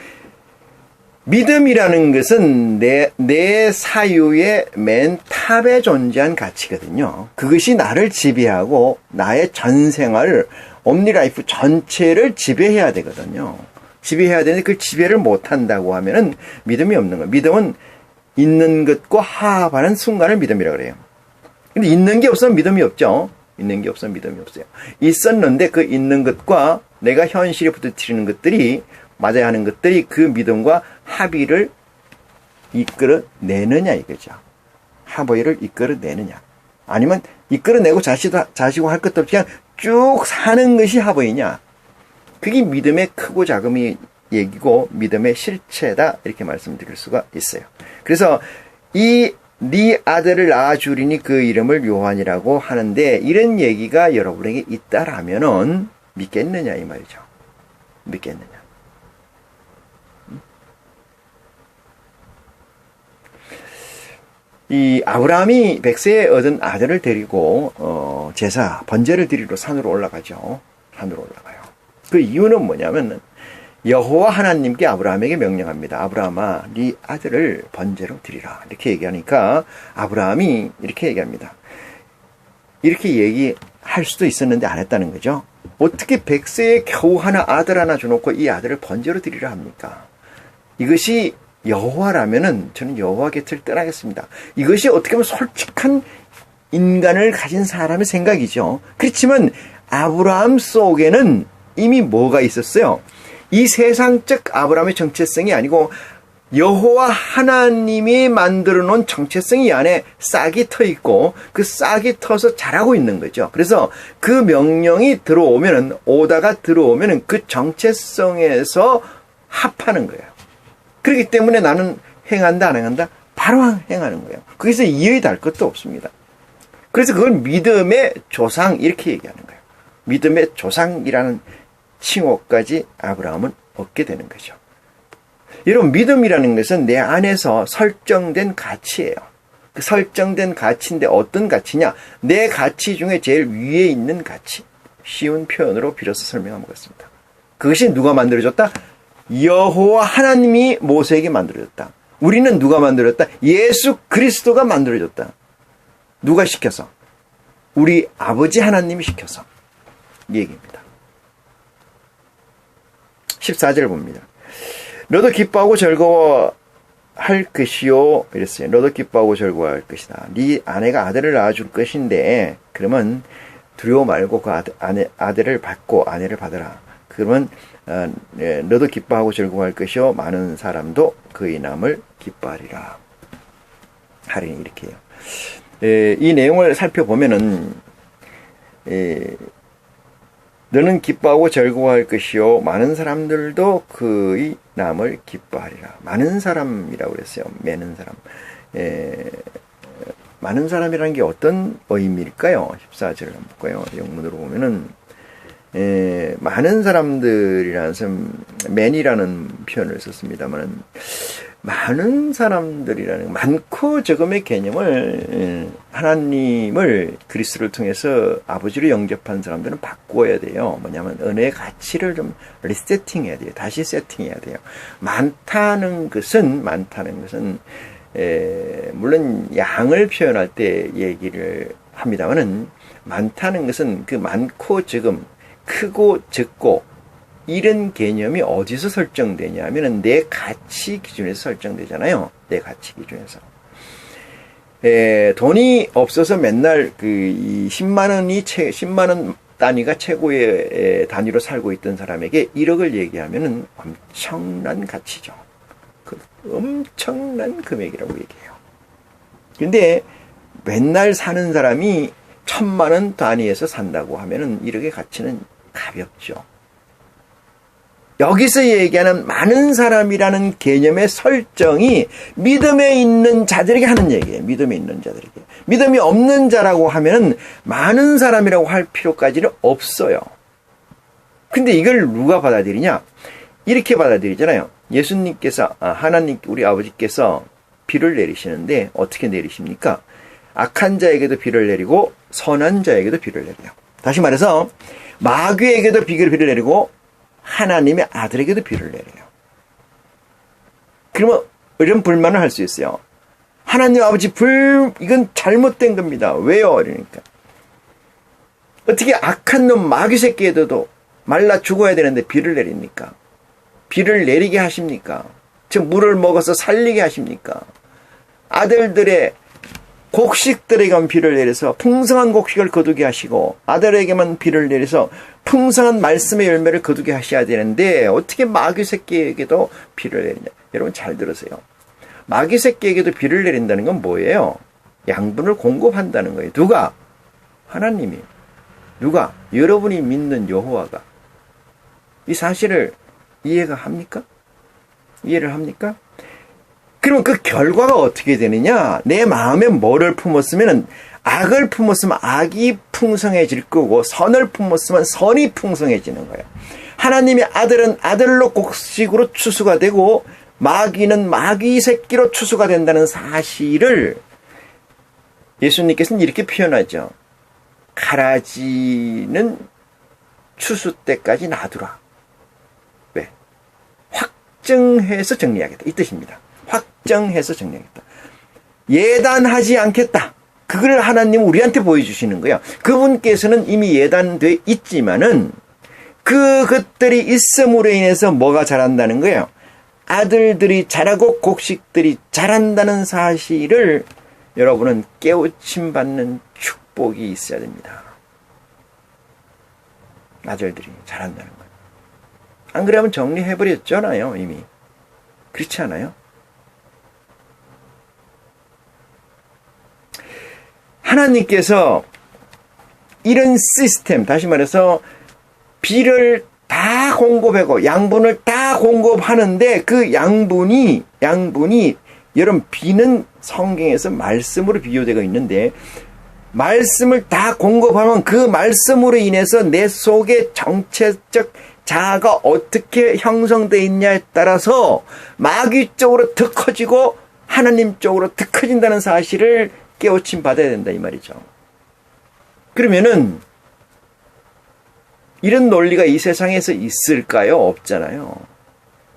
믿음이라는 것은 내 사유의 맨 탑에 존재한 가치거든요. 그것이 나를 지배하고 나의 전생활, 옴니라이프 전체를 지배해야 되거든요. 지배해야 되는데 그 지배를 못한다고 하면은 믿음이 없는 거예요. 믿음은 있는 것과 화합하는 순간을 믿음이라고 그래요. 근데 있는 게 없으면 믿음이 없죠. 있는 게 없으면 믿음이 없어요. 있었는데 그 있는 것과 내가 현실에 부딪히는 것들이, 맞아야 하는 것들이 그 믿음과 합의를 이끌어내느냐 이거죠. 합의를 이끌어내느냐. 아니면 이끌어내고 자시고 할 것도 없이 그냥 쭉 사는 것이 합의냐. 그게 믿음의 크고 작음이 얘기고 믿음의 실체다, 이렇게 말씀드릴 수가 있어요. 그래서 네 아들을 낳아주리니 그 이름을 요한이라고 하는데, 이런 얘기가 여러분에게 있다라면은 믿겠느냐 이 말이죠. 믿겠느냐. 이 아브라함이 100세에 얻은 아들을 데리고 제사 번제를 드리러 산으로 올라가죠. 산으로 올라가요. 그 이유는 뭐냐면 여호와 하나님께 아브라함에게 명령합니다. 아브라함아, 네 아들을 번제로 드리라. 이렇게 얘기하니까 아브라함이 이렇게 얘기합니다. 이렇게 얘기할 수도 있었는데 안 했다는 거죠. 어떻게 100세에 겨우 아들 하나 줘놓고 이 아들을 번제로 드리라 합니까? 이것이 여호와라면은 저는 여호와 곁을 떠나겠습니다. 이것이 어떻게 보면 솔직한 인간을 가진 사람의 생각이죠. 그렇지만 아브라함 속에는 이미 뭐가 있었어요? 이 세상적 아브라함의 정체성이 아니고 여호와 하나님이 만들어 놓은 정체성이 안에 싹이 터 있고 그 싹이 터서 자라고 있는 거죠. 그래서 그 명령이 오다가 들어오면은 그 정체성에서 합하는 거예요. 그렇기 때문에 나는 행한다 안 행한다? 바로 행하는 거예요. 거기서 이의 달 것도 없습니다. 그래서 그걸 믿음의 조상 이렇게 얘기하는 거예요. 믿음의 조상이라는 칭호까지 아브라함은 얻게 되는 거죠. 여러분, 믿음이라는 것은 내 안에서 설정된 가치예요. 그 설정된 가치인데 어떤 가치냐? 내 가치 중에 제일 위에 있는 가치. 쉬운 표현으로 빌어서 설명하면 그렇습니다. 그것이 누가 만들어줬다? 여호와 하나님이 모세에게 만들어줬다. 우리는 누가 만들었다? 예수 그리스도가 만들어줬다. 누가 시켜서? 우리 아버지 하나님이 시켜서. 이 얘기입니다. 14절 봅니다. 너도 기뻐하고 즐거워할 것이요. 이랬어요. 너도 기뻐하고 즐거워할 것이다. 네 아내가 아들을 낳아줄 것인데, 그러면 두려워 말고 그 아들을 받고 아내를 받으라. 그러면 너도 기뻐하고 즐거워할 것이요. 많은 사람도 그의 남을 기뻐하리라. 하리니 이렇게 해요. 이 내용을 살펴보면은 너는 기뻐하고 즐거워할 것이요. 많은 사람들도 그의 남을 기뻐하리라. 많은 사람이라고 그랬어요. 많은 사람. 많은 사람이라는 게 어떤 의미일까요? 14절을 한번 볼까요? 영문으로 보면은 많은 사람들이라는 것은 man이라는 표현을 썼습니다만 많은 사람들이라는 많고 적음의 개념을 하나님을 그리스도를 통해서 아버지로 영접한 사람들은 바꿔야 돼요. 뭐냐면 은혜의 가치를 좀 리세팅해야 돼요. 다시 세팅해야 돼요. 많다는 것은 물론 양을 표현할 때 얘기를 합니다만은 많다는 것은 그 많고 적음, 크고 적고 이런 개념이 어디서 설정되냐 하면은 내 가치 기준에서 설정되잖아요. 내 가치 기준에서. 돈이 없어서 맨날 이 10만 원 단위가 최고의 단위로 살고 있던 사람에게 1억을 얘기하면은 엄청난 가치죠. 엄청난 금액이라고 얘기해요. 근데 맨날 사는 사람이 1000만 원 단위에서 산다고 하면은 1억의 가치는 가볍죠. 여기서 얘기하는 많은 사람이라는 개념의 설정이 믿음에 있는 자들에게 하는 얘기예요. 믿음에 있는 자들에게. 믿음이 없는 자라고 하면 많은 사람이라고 할 필요까지는 없어요. 근데 이걸 누가 받아들이냐? 이렇게 받아들이잖아요. 예수님께서, 하나님, 우리 아버지께서 비를 내리시는데 어떻게 내리십니까? 악한 자에게도 비를 내리고 선한 자에게도 비를 내려요. 다시 말해서 마귀에게도 비를 내리고 하나님의 아들에게도 비를 내려요. 그러면 이런 불만을 할 수 있어요. 하나님 아버지 이건 잘못된 겁니다. 왜요? 그러니까 어떻게 악한 놈 마귀 새끼에도 말라 죽어야 되는데 비를 내립니까? 비를 내리게 하십니까? 즉 물을 먹어서 살리게 하십니까? 아들들의 곡식들에게만 비를 내려서 풍성한 곡식을 거두게 하시고 아들에게만 비를 내려서 풍성한 말씀의 열매를 거두게 하셔야 되는데 어떻게 마귀 새끼에게도 비를 내리냐. 여러분 잘 들으세요. 마귀 새끼에게도 비를 내린다는 건 뭐예요? 양분을 공급한다는 거예요. 누가? 하나님이. 누가? 여러분이 믿는 여호와가. 이 사실을 이해가 합니까? 이해를 합니까? 그러면 그 결과가 어떻게 되느냐? 내 마음에 뭐를 품었으면 악을 품었으면 악이 풍성해질 거고 선을 품었으면 선이 풍성해지는 거예요. 하나님의 아들은 아들로 곡식으로 추수가 되고 마귀는 마귀 새끼로 추수가 된다는 사실을 예수님께서는 이렇게 표현하죠. 가라지는 추수 때까지 놔두라. 왜? 확정해서 정리하겠다. 이 뜻입니다. 확정해서 정리하겠다. 예단하지 않겠다. 그걸 하나님은 우리한테 보여주시는 거예요. 그분께서는 이미 예단돼 있지만은 그것들이 있음으로 인해서 뭐가 자란다는 거예요? 아들들이 자라고 곡식들이 자란다는 사실을 여러분은 깨우침 받는 축복이 있어야 됩니다. 아들들이 자란다는 거예요. 안 그러면 정리해버렸잖아요, 이미. 그렇지 않아요? 하나님께서 이런 시스템, 다시 말해서 비를 다 공급하고 양분을 다 공급하는데 그 양분이 여러분 비는 성경에서 말씀으로 비유되고 있는데 말씀을 다 공급하면 그 말씀으로 인해서 내 속에 정체적 자아가 어떻게 형성되어 있냐에 따라서 마귀 쪽으로 더 커지고 하나님 쪽으로 더 커진다는 사실을 깨우침 받아야 된다 이 말이죠. 그러면은 이런 논리가 이 세상에서 있을까요? 없잖아요.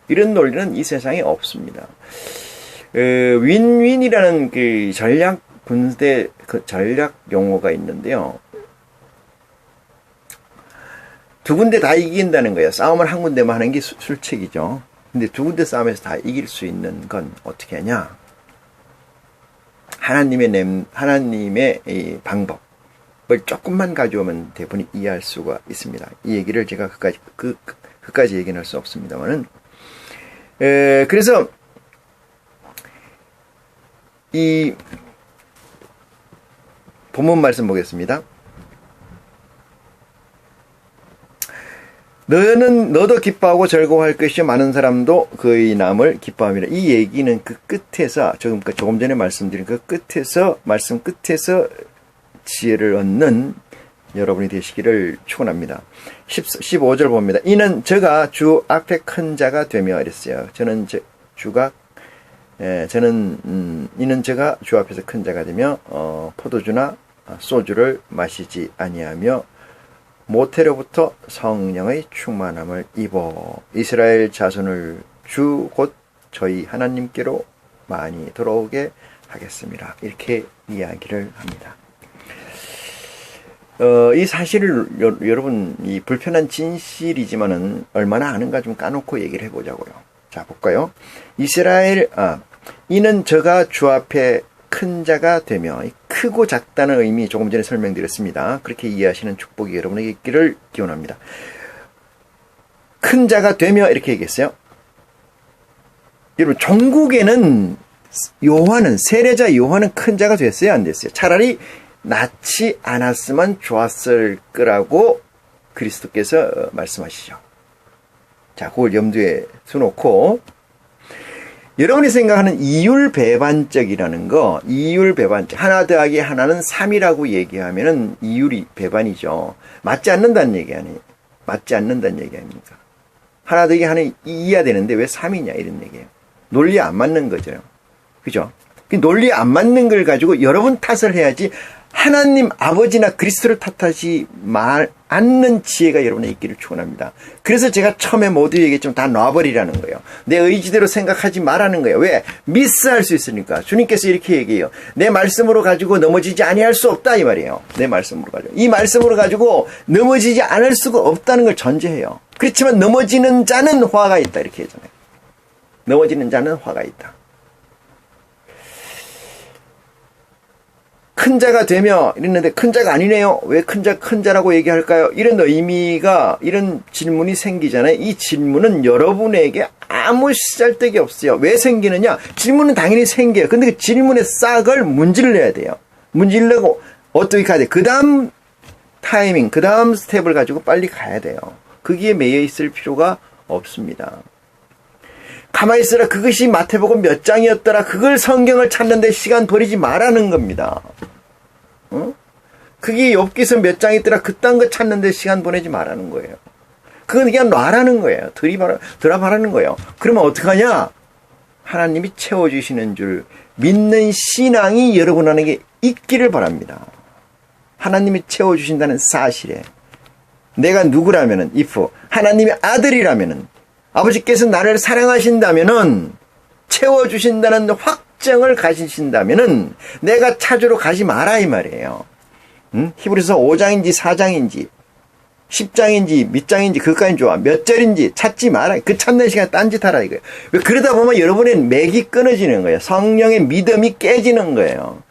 이런 논리는 이 세상에 없습니다. 윈윈이라는 그 전략 군대 그 전략 용어가 있는데요. 두 군데 다 이긴다는 거예요. 싸움을 한 군데만 하는 게 술책이죠. 근데 두 군데 싸움에서 다 이길 수 있는 건 어떻게 하냐? 하나님의 이 방법을 조금만 가져오면 대부분 이해할 수가 있습니다. 이 얘기를 제가 그까지 얘기는 할 수 없습니다만은, 그래서 이 본문 말씀 보겠습니다. 너도 기뻐하고 즐거워할 것이요 많은 사람도 그의 남을 기뻐함이라. 이 얘기는 그 끝에서 조금 전에 말씀드린 그 끝에서 말씀 끝에서 지혜를 얻는 여러분이 되시기를 축원합니다. 15절 봅니다. 이는 저가 주 앞에 큰 자가 되며 이랬어요. 이는 저가 주 앞에서 큰 자가 되며 포도주나 소주를 마시지 아니하며 모태로부터 성령의 충만함을 입어 이스라엘 자손을 주 곧 저희 하나님께로 많이 돌아오게 하겠습니다. 이렇게 이야기를 합니다. 이 사실을 여러분 이 불편한 진실이지만은 얼마나 아는가 좀 까놓고 얘기를 해보자고요. 자 볼까요? 이는 저가 주 앞에 큰 자가 되며 크고 작다는 의미 조금 전에 설명드렸습니다. 그렇게 이해하시는 축복이 여러분에게 있기를 기원합니다. 큰 자가 되며 이렇게 얘기했어요. 여러분 종국에는 세례자 요한은 큰 자가 됐어요? 안 됐어요? 차라리 낳지 않았으면 좋았을 거라고 그리스도께서 말씀하시죠. 자, 그걸 염두에 두놓고 여러분이 생각하는 이율배반적이라는 거, 이율배반적. 하나 더하기 하나는 3이라고 얘기하면은 이율이 배반이죠. 맞지 않는다는 얘기 아니에요. 맞지 않는다는 얘기 아닙니까? 하나 더하기 하나는 2해야 되는데 왜 3이냐 이런 얘기예요. 논리에 안 맞는 거죠. 그죠? 논리에 안 맞는 걸 가지고 여러분 탓을 해야지 하나님 아버지나 그리스도를 탓하지 않는 지혜가 여러분에 있기를 축원합니다. 그래서 제가 처음에 모두 얘기했지만 다 놔버리라는 거예요. 내 의지대로 생각하지 말라는 거예요. 왜? 미스할 수 있으니까. 주님께서 이렇게 얘기해요. 내 말씀으로 가지고 넘어지지 아니할 수 없다 이 말이에요. 내 말씀으로 가지고. 이 말씀으로 가지고 넘어지지 않을 수가 없다는 걸 전제해요. 그렇지만 넘어지는 자는 화가 있다 이렇게 하잖아요. 넘어지는 자는 화가 있다. 큰 자가 되며 이랬는데 큰 자가 아니네요. 왜 큰 자라고 얘기할까요? 이런 의미가 이런 질문이 생기잖아요. 이 질문은 여러분에게 아무 쓰잘데기 없어요. 왜 생기느냐? 질문은 당연히 생겨요. 근데 그 질문의 싹을 문질러야 돼요. 문질러고 어떻게 가야 돼요? 그 다음 타이밍, 그 다음 스텝을 가지고 빨리 가야 돼요. 거기에 매여 있을 필요가 없습니다. 가만히 있으라. 그것이 마태복음 몇 장이었더라. 그걸 성경을 찾는데 시간 버리지 말라는 겁니다. 그게 욥기서 몇 장 있더라. 그딴 거 찾는데 시간 보내지 말라는 거예요. 그건 그냥 놔라는 거예요. 들어봐라는 거예요. 그러면 어떡하냐? 하나님이 채워주시는 줄 믿는 신앙이 여러분에게 있기를 바랍니다. 하나님이 채워주신다는 사실에 내가 누구라면은 if 하나님의 아들이라면은 아버지께서 나를 사랑하신다면은 채워주신다는 확정을 가지신다면은 내가 찾으러 가지 마라 이 말이에요. 히브리서 5장인지 4장인지 10장인지 몇 장인지 그것까지 좋아. 몇 절인지 찾지 마라. 그 찾는 시간에 딴짓하라 이거예요. 그러다 보면 여러분의 맥이 끊어지는 거예요. 성령의 믿음이 깨지는 거예요.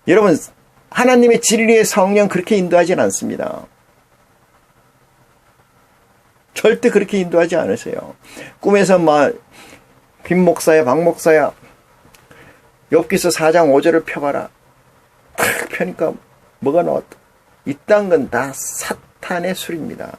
여러분 하나님의 진리의 성령 그렇게 인도하진 않습니다. 절대 그렇게 인도하지 않으세요. 꿈에서 김 목사야 박 목사야 욥기서 4장 5절을 펴봐라. 탁 펴니까 뭐가 나왔다. 이딴 건 다 사탄의 술입니다.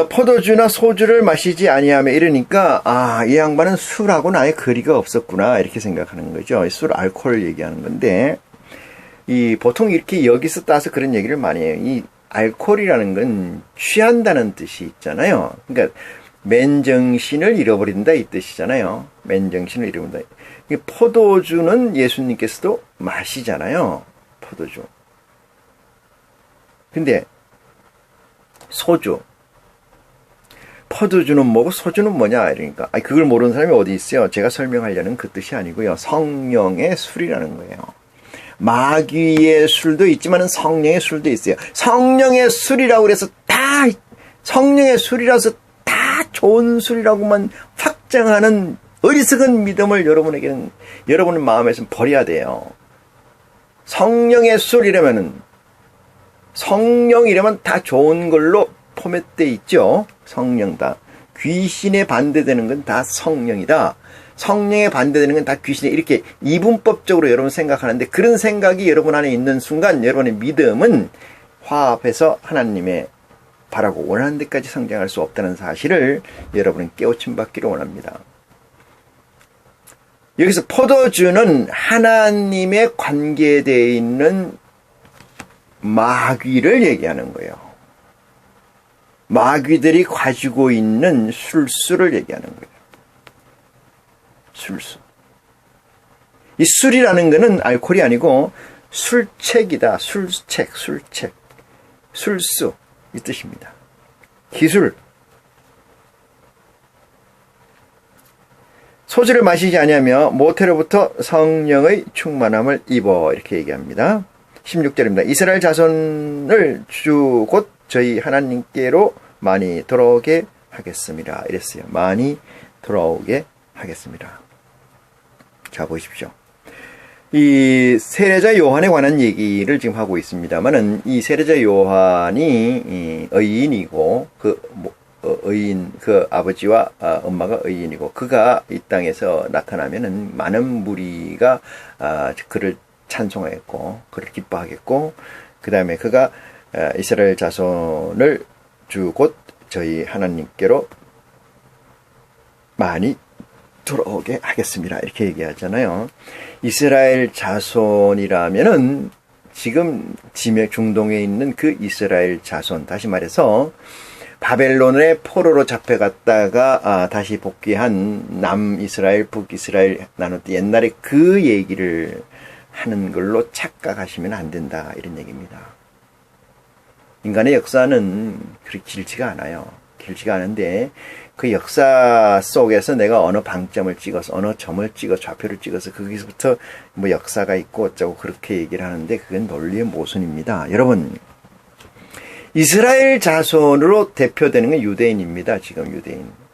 포도주나 소주를 마시지 아니하며 이러니까 이 양반은 술하고는 아예 거리가 없었구나 이렇게 생각하는 거죠. 술, 알코올을 얘기하는 건데 보통 이렇게 여기서 따서 그런 얘기를 많이 해요. 이 알코올이라는 건 취한다는 뜻이 있잖아요. 그러니까 맨정신을 잃어버린다 이 뜻이잖아요. 맨정신을 잃어버린다. 포도주는 예수님께서도 마시잖아요. 포도주. 근데 소주, 포도주는 뭐고 소주는 뭐냐 이러니까 그걸 모르는 사람이 어디 있어요. 제가 설명하려는 그 뜻이 아니고요. 성령의 술이라는 거예요. 마귀의 술도 있지만 성령의 술도 있어요. 성령의 술이라고 그래서 다 성령의 술이라서 다 좋은 술이라고만 확장하는 어리석은 믿음을 여러분의 마음에서 버려야 돼요. 성령의 술이라면은 성령이라면 다 좋은 걸로 포맷돼 있죠. 성령 다. 귀신에 반대되는 건 다 성령이다. 성령에 반대되는 건 다 귀신에 이렇게 이분법적으로 여러분 생각하는데 그런 생각이 여러분 안에 있는 순간 여러분의 믿음은 화합해서 하나님의 바라고 원하는 데까지 성장할 수 없다는 사실을 여러분은 깨우침 받기를 원합니다. 여기서 포도주는 하나님의 관계되어 있는 마귀를 얘기하는 거예요. 마귀들이 가지고 있는 술수를 얘기하는 거예요. 술수. 이 술이라는 것은 알코올이 아니고 술책이다. 술책. 술수. 이 뜻입니다. 기술. 소주를 마시지 아니하며 모태로부터 성령의 충만함을 입어 이렇게 얘기합니다. 16절입니다. 이스라엘 자손을 주 곧 저희 하나님께로 많이 돌아오게 하겠습니다. 이랬어요. 많이 돌아오게 하겠습니다. 자, 보십시오. 이 세례자 요한에 관한 얘기를 지금 하고 있습니다만은 이 세례자 요한이 의인이고 그 아버지와 엄마가 의인이고 그가 이 땅에서 나타나면은 많은 무리가 그를 찬송하겠고 그를 기뻐하겠고 그 다음에 그가 이스라엘 자손을 주 곧 저희 하나님께로 많이 돌아오게 하겠습니다. 이렇게 얘기하잖아요. 이스라엘 자손이라면은 지금 중동에 있는 그 이스라엘 자손, 다시 말해서 바벨론의 포로로 잡혀갔다가 다시 복귀한 남이스라엘, 북이스라엘 나눴던 옛날에 그 얘기를 하는 걸로 착각하시면 안 된다. 이런 얘기입니다. 인간의 역사는 그렇게 길지가 않아요. 길지가 않은데 그 역사 속에서 내가 어느 방점을 찍어서 어느 점을 찍어 좌표를 찍어서 거기서부터 뭐 역사가 있고 어쩌고 그렇게 얘기를 하는데 그건 논리의 모순입니다. 여러분, 이스라엘 자손으로 대표되는 건 유대인입니다. 지금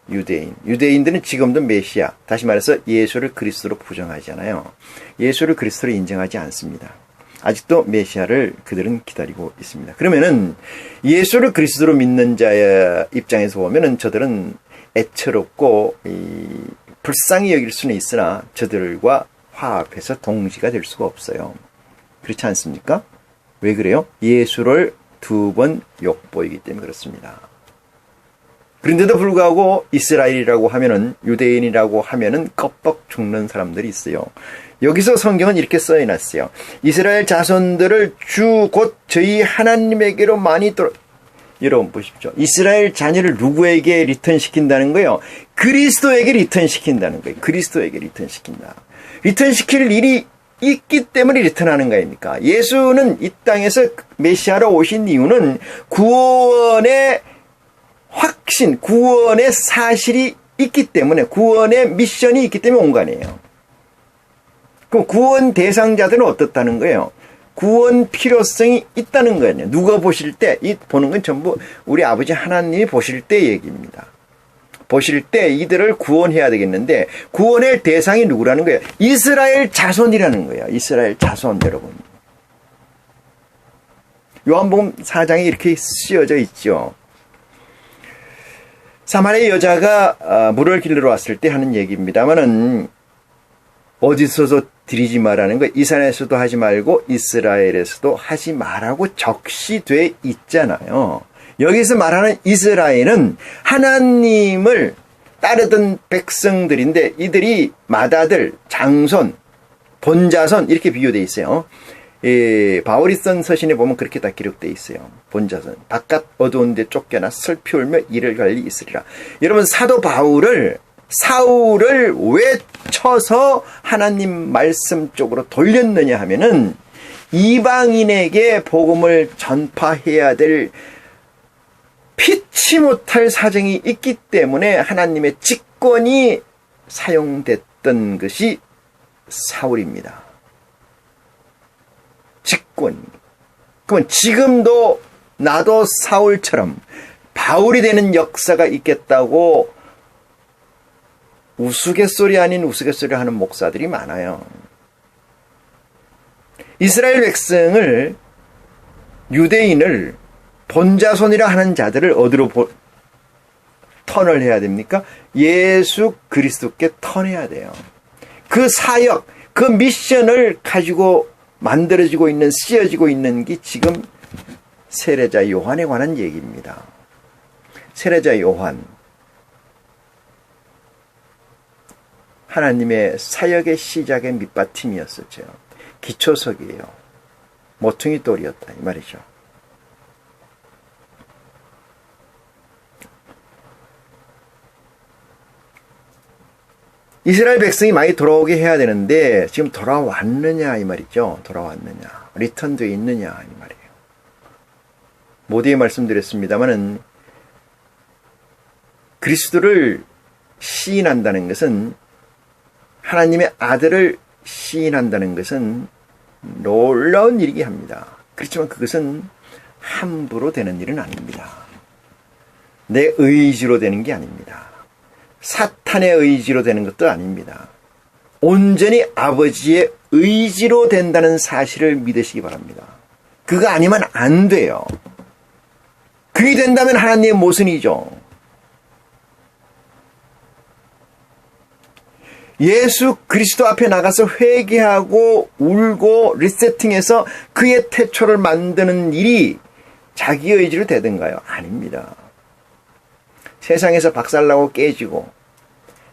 유대인들은 지금도 메시아, 다시 말해서 예수를 그리스도로 부정하잖아요. 예수를 그리스도로 인정하지 않습니다. 아직도 메시아를 그들은 기다리고 있습니다. 그러면은 예수를 그리스도로 믿는 자의 입장에서 보면은 저들은 애처롭고 불쌍히 여길 수는 있으나 저들과 화합해서 동지가 될 수가 없어요. 그렇지 않습니까? 왜 그래요? 예수를 2번 욕보이기 때문에 그렇습니다. 그런데도 불구하고 이스라엘이라고 하면은 유대인이라고 하면은 껍벅 죽는 사람들이 있어요. 여기서 성경은 이렇게 써놨어요. 이스라엘 자손들을 주 곧 저희 하나님에게로 많이 여러분 보십시오. 이스라엘 자녀를 누구에게 리턴시킨다는 거예요? 그리스도에게 리턴시킨다는 거예요. 그리스도에게 리턴시킨다. 리턴시킬 일이 있기 때문에 리턴하는 거 아닙니까? 예수는 이 땅에서 메시아로 오신 이유는 구원의 확신, 구원의 사실이 있기 때문에, 구원의 미션이 있기 때문에 온 거 아니에요. 그럼 구원 대상자들은 어떻다는 거예요? 구원 필요성이 있다는 거예요. 누가 보실 때, 보는 건 전부 우리 아버지 하나님이 보실 때 얘기입니다. 보실 때 이들을 구원해야 되겠는데, 구원의 대상이 누구라는 거예요? 이스라엘 자손이라는 거예요. 이스라엘 자손, 여러분. 요한복음 4장에 이렇게 쓰여져 있죠. 사마리아 여자가 물을 길러 왔을 때 하는 얘기입니다만은, 어디서도 드리지 말라는 거, 이 산에서도 하지 말고 이스라엘에서도 하지 말라고 적시돼 있잖아요. 여기서 말하는 이스라엘은 하나님을 따르던 백성들인데 이들이 맏아들, 장손, 본자손 이렇게 비교되어 있어요. 바울이 쓴 서신에 보면 그렇게 다 기록되어 있어요. 본자손. 바깥 어두운 데 쫓겨나 슬피 울며 이를 갈리 있으리라. 여러분 사도 바울을 사울을 왜 쳐서 하나님 말씀 쪽으로 돌렸느냐 하면은 이방인에게 복음을 전파해야 될 피치 못할 사정이 있기 때문에 하나님의 직권이 사용됐던 것이 사울입니다. 직권. 그러면 지금도 나도 사울처럼 바울이 되는 역사가 있겠다고 우스갯소리 아닌 우스갯소리 하는 목사들이 많아요. 이스라엘 백성을, 유대인을 본자손이라 하는 자들을 어디로 턴을 해야 됩니까? 예수 그리스도께 턴해야 돼요. 그 사역, 그 미션을 가지고 만들어지고 있는, 쓰여지고 있는 게 지금 세례자 요한에 관한 얘기입니다. 세례자 요한, 하나님의 사역의 시작의 밑받침이었었죠. 기초석이에요. 모퉁이 돌이었다 이 말이죠. 이스라엘 백성이 많이 돌아오게 해야 되는데 지금 돌아왔느냐 이 말이죠. 돌아왔느냐, 리턴되어 있느냐 이 말이에요. 모두에 말씀드렸습니다마는 그리스도를 시인한다는 것은, 하나님의 아들을 시인한다는 것은 놀라운 일이게 합니다. 그렇지만 그것은 함부로 되는 일은 아닙니다. 내 의지로 되는 게 아닙니다. 사탄의 의지로 되는 것도 아닙니다. 온전히 아버지의 의지로 된다는 사실을 믿으시기 바랍니다. 그거 아니면 안 돼요. 그게 된다면 하나님의 모순이죠. 예수 그리스도 앞에 나가서 회개하고 울고 리세팅해서 그의 태초를 만드는 일이 자기 의지로 되든가요? 아닙니다. 세상에서 박살나고 깨지고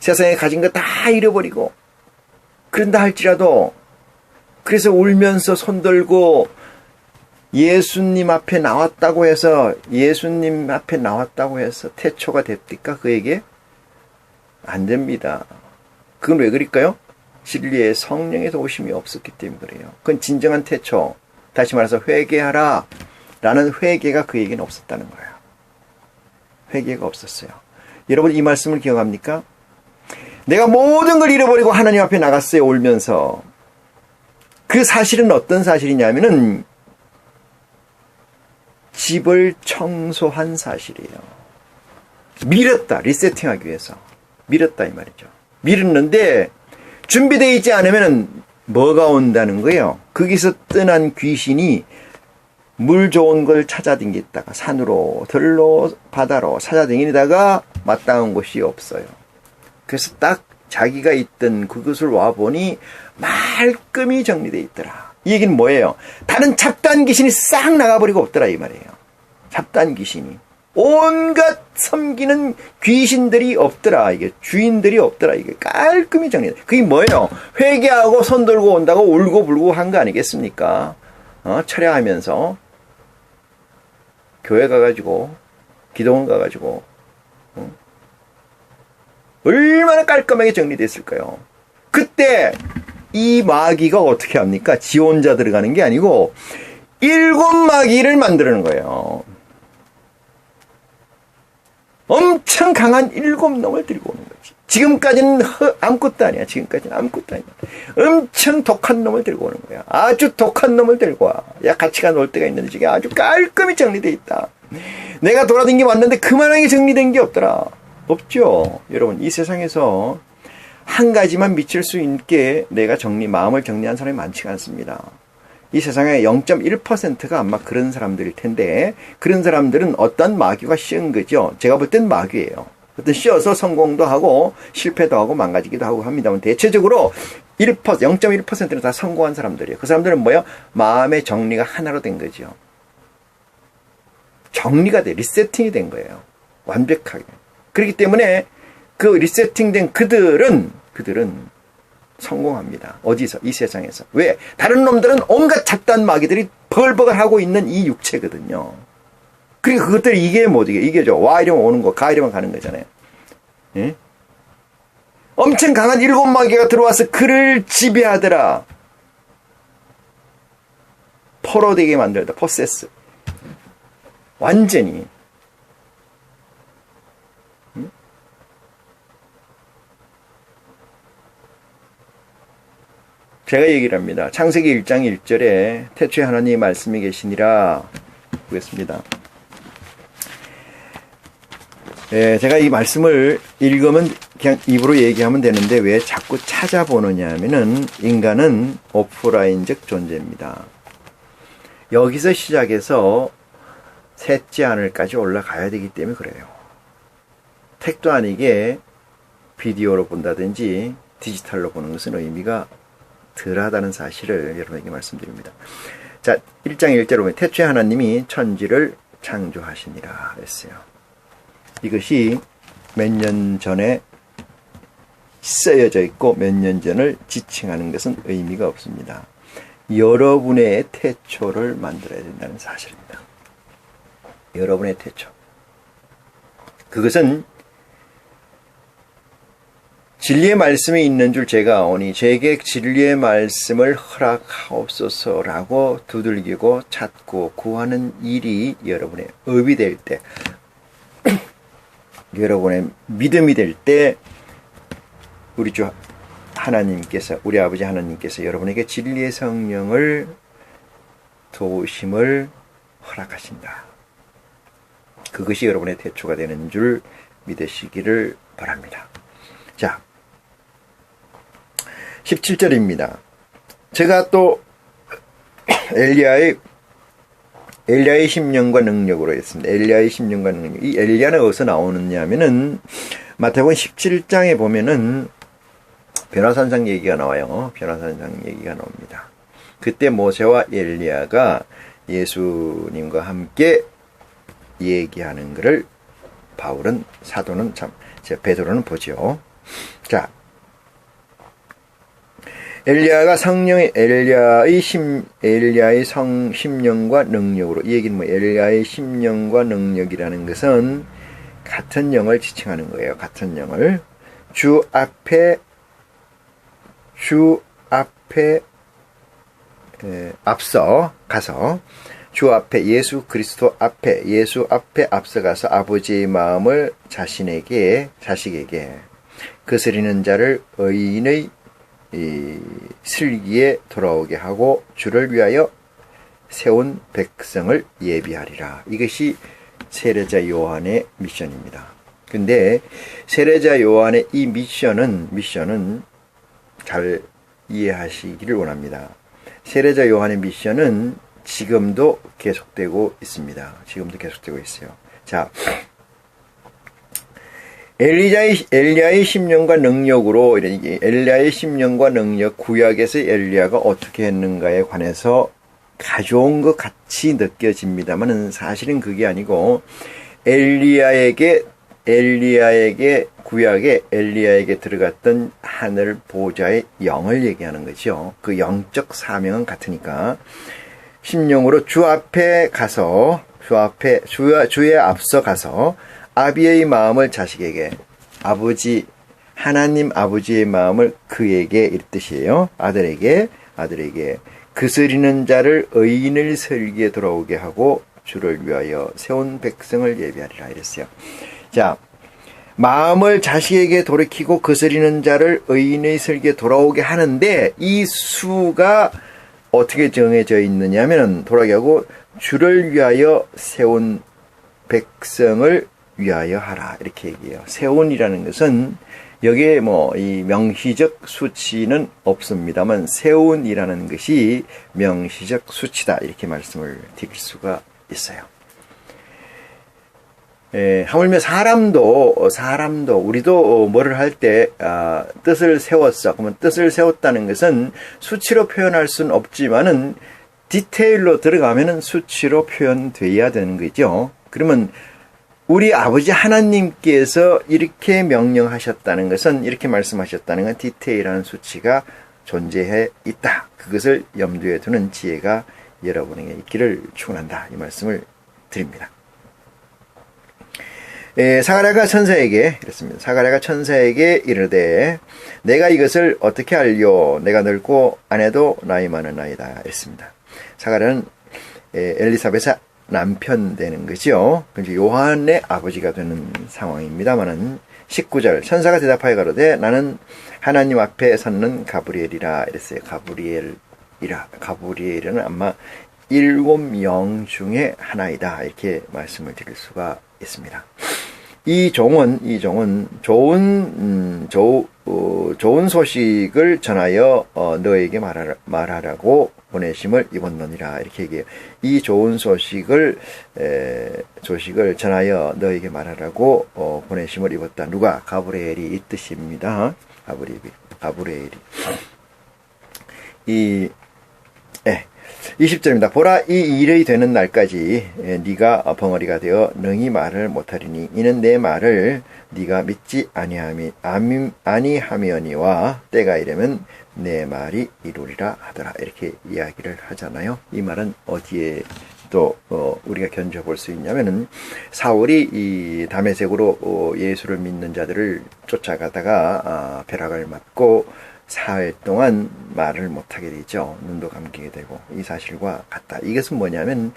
세상에 가진 거 다 잃어버리고 그런다 할지라도, 그래서 울면서 손들고 예수님 앞에 나왔다고 해서 태초가 됩니까? 그에게? 안 됩니다. 그건 왜 그럴까요? 진리의 성령의 도우심이 없었기 때문에 그래요. 그건 진정한 태초, 다시 말해서 회개하라 라는 회개가 그에게는 없었다는 거예요. 회개가 없었어요. 여러분 이 말씀을 기억합니까? 내가 모든 걸 잃어버리고 하나님 앞에 나갔어요, 울면서. 그 사실은 어떤 사실이냐면은 집을 청소한 사실이에요. 밀었다, 리세팅하기 위해서 밀었다 이 말이죠. 밀었는데 준비되어 있지 않으면 뭐가 온다는 거예요? 거기서 떠난 귀신이 물 좋은 걸 찾아다니다가 산으로 들로 바다로 찾아다니다가 마땅한 곳이 없어요. 그래서 딱 자기가 있던 그곳을 와보니 말끔히 정리되어 있더라. 이 얘기는 뭐예요? 다른 잡다한 귀신이 싹 나가버리고 없더라 이 말이에요. 잡다한 귀신이, 온갖 섬기는 귀신들이 없더라. 이게 주인들이 없더라. 이게 깔끔히 정리. 그게 뭐예요? 회개하고 손 들고 온다고 울고 불고 한 거 아니겠습니까? 철야하면서 교회 가가지고 기도원 가가지고 얼마나 깔끔하게 정리됐을까요? 그때 이 마귀가 어떻게 합니까? 지 혼자 들어가는 게 아니고 7 마귀를 만드는 거예요. 엄청 강한 7 놈을 들고 오는 거지. 지금까지는 아무것도 아니야. 엄청 독한 놈을 들고 오는 거야. 아주 독한 놈을 들고 와. 야, 같이 가놀 때가 있는데 지금 아주 깔끔히 정리되어 있다. 내가 돌아다니게 왔는데 그만하게 정리된 게 없더라. 없죠. 여러분 이 세상에서 한 가지만 미칠 수 있게 내가 마음을 정리한 사람이 많지가 않습니다. 이 세상에 0.1%가 아마 그런 사람들일 텐데, 그런 사람들은 어떤 마귀가 씌운 거죠. 제가 볼 땐 마귀예요. 어떤 씌워서 성공도 하고 실패도 하고 망가지기도 하고 합니다만, 대체적으로 0.1%는 다 성공한 사람들이에요. 그 사람들은 뭐예요? 마음의 정리가 하나로 된 거죠. 정리가 돼. 리세팅이 된 거예요. 완벽하게. 그렇기 때문에 그 리세팅된 그들은 성공합니다. 어디서? 이 세상에서. 왜? 다른 놈들은 온갖 잡다한 마귀들이 벌벌 하고 있는 이 육체거든요. 그러니까 그것들이 이게 못 이겨. 이겨줘. 와 이러면 오는 거, 가 이러면 가는 거잖아요. 예? 엄청 강한 7마귀가 들어와서 그를 지배하더라. 포로되게 만들다. 포세스. 완전히. 제가 얘기를 합니다. 창세기 1장 1절에 태초에 하나님의 말씀이 계시니라 보겠습니다. 제가 이 말씀을 읽으면 그냥 입으로 얘기하면 되는데 왜 자꾸 찾아보느냐 하면은 인간은 오프라인적 존재입니다. 여기서 시작해서 셋째 하늘까지 올라가야 되기 때문에 그래요. 택도 아니게 비디오로 본다든지 디지털로 보는 것은 의미가 덜하다는 사실을 여러분에게 말씀드립니다. 자, 1장 1절로 보면 태초에 하나님이 천지를 창조하시니라 했어요. 이것이 몇 년 전에 쓰여져 있고 몇 년 전을 지칭하는 것은 의미가 없습니다. 여러분의 태초를 만들어야 된다는 사실입니다. 여러분의 태초. 그것은 진리의 말씀이 있는 줄 제가 아오니 제게 진리의 말씀을 허락하옵소서라고 두들기고 찾고 구하는 일이 여러분의 업이 될 때, 여러분의 믿음이 될 때 우리 주 하나님께서, 우리 아버지 하나님께서 여러분에게 진리의 성령을 도우심을 허락하신다. 그것이 여러분의 태초가 되는 줄 믿으시기를 바랍니다. 자, 17절입니다. 제가 또 엘리야의 10년과 능력으로 했습니다. 엘리야의 10년과 능력. 이 엘리야는 어디서 나오느냐면은 마태복음 17장에 보면은 변화산상 얘기가 나와요. 변화산상 얘기가 나옵니다. 그때 모세와 엘리야가 예수님과 함께 얘기하는 것을 바울은, 사도는 베드로는 보죠. 자, 엘리야의 10년과 능력으로, 이 얘기는 엘리야의 10년과 능력이라는 것은 같은 영을 지칭하는 거예요. 같은 영을. 주 앞에 앞서 가서, 주 앞에, 예수 그리스도 앞에, 예수 앞에 앞서가서 아버지의 마음을 자식에게 거스리는 자를 의인의 슬기에 돌아오게 하고 주를 위하여 세운 백성을 예비하리라. 이것이 세례자 요한의 미션입니다. 근데 세례자 요한의 이 미션은 잘 이해하시기를 원합니다. 세례자 요한의 미션은 지금도 계속되고 있습니다. 지금도 계속되고 있어요. 자, 엘리야의 10년과 능력으로, 엘리야의 10년과 능력, 구약에서 엘리야가 어떻게 했는가에 관해서 가져온 것 같이 느껴집니다만 사실은 그게 아니고, 구약에 엘리야에게 들어갔던 하늘 보좌의 영을 얘기하는 거죠. 그 영적 사명은 같으니까. 심령으로 주 앞에 가서, 주의 앞서 가서 아비의 마음을 자식에게, 하나님 아버지의 마음을 그에게, 이 뜻이에요. 아들에게 거스리는 자를 의인을 설기에 돌아오게 하고 주를 위하여 세운 백성을 예비하리라 이랬어요. 자, 마음을 자식에게 돌이키고 거스리는 자를 의인의 설기에 돌아오게 하는데 이 수가 어떻게 정해져 있느냐면 돌아오게 하고 주를 위하여 세운 백성을 위하여 하라 이렇게 얘기해요. 세운이라는 것은 여기에 이 명시적 수치는 없습니다만 세운이라는 것이 명시적 수치다 이렇게 말씀을 드릴 수가 있어요. 하물며 사람도 우리도 뭐를 할 때 뜻을 세웠어. 그러면 뜻을 세웠다는 것은 수치로 표현할 수는 없지만은 디테일로 들어가면은 수치로 표현돼야 되는 거죠. 그러면 우리 아버지 하나님께서 이렇게 명령하셨다는 것은, 이렇게 말씀하셨다는 건 디테일한 수치가 존재해 있다. 그것을 염두에 두는 지혜가 여러분에게 있기를 축원한다. 이 말씀을 드립니다. 사가랴가 천사에게 이랬습니다. 사가랴가 천사에게 이르되 내가 이것을 어떻게 알려? 내가 늙고 아내도 나이 많은 나이다. 이랬습니다. 사가랴는 엘리사벳의 남편 되는 거죠. 요한의 아버지가 되는 상황입니다만은 19절 천사가 대답하여 가로되 나는 하나님 앞에 섰는 가브리엘이라 이랬어요. 가브리엘은 아마 7영 중에 하나이다. 이렇게 말씀을 드릴 수가 있습니다. 이 종은 좋은 소식을 전하여 너에게 말하라고 보내심을 입었느니라. 이렇게 얘기해요. 이 좋은 소식을 전하여 너에게 말하라고 보내심을 입었다. 누가? 가브리엘이 이 뜻입니다. 가브리엘이. 20절입니다. 보라, 이 일이 되는 날까지 네가 벙어리가 되어 능히 말을 못하리니 이는 내 말을 네가 믿지 아니하며니와 때가 이르면 내 말이 이루리라 하더라. 이렇게 이야기를 하잖아요. 이 말은 어디에 또 우리가 견져볼 수 있냐면은 사울이 이 다메섹으로 예수를 믿는 자들을 쫓아가다가 벼락을 맞고 사흘 동안 말을 못하게 되죠. 눈도 감기게 되고 이 사실과 같다. 이것은 뭐냐면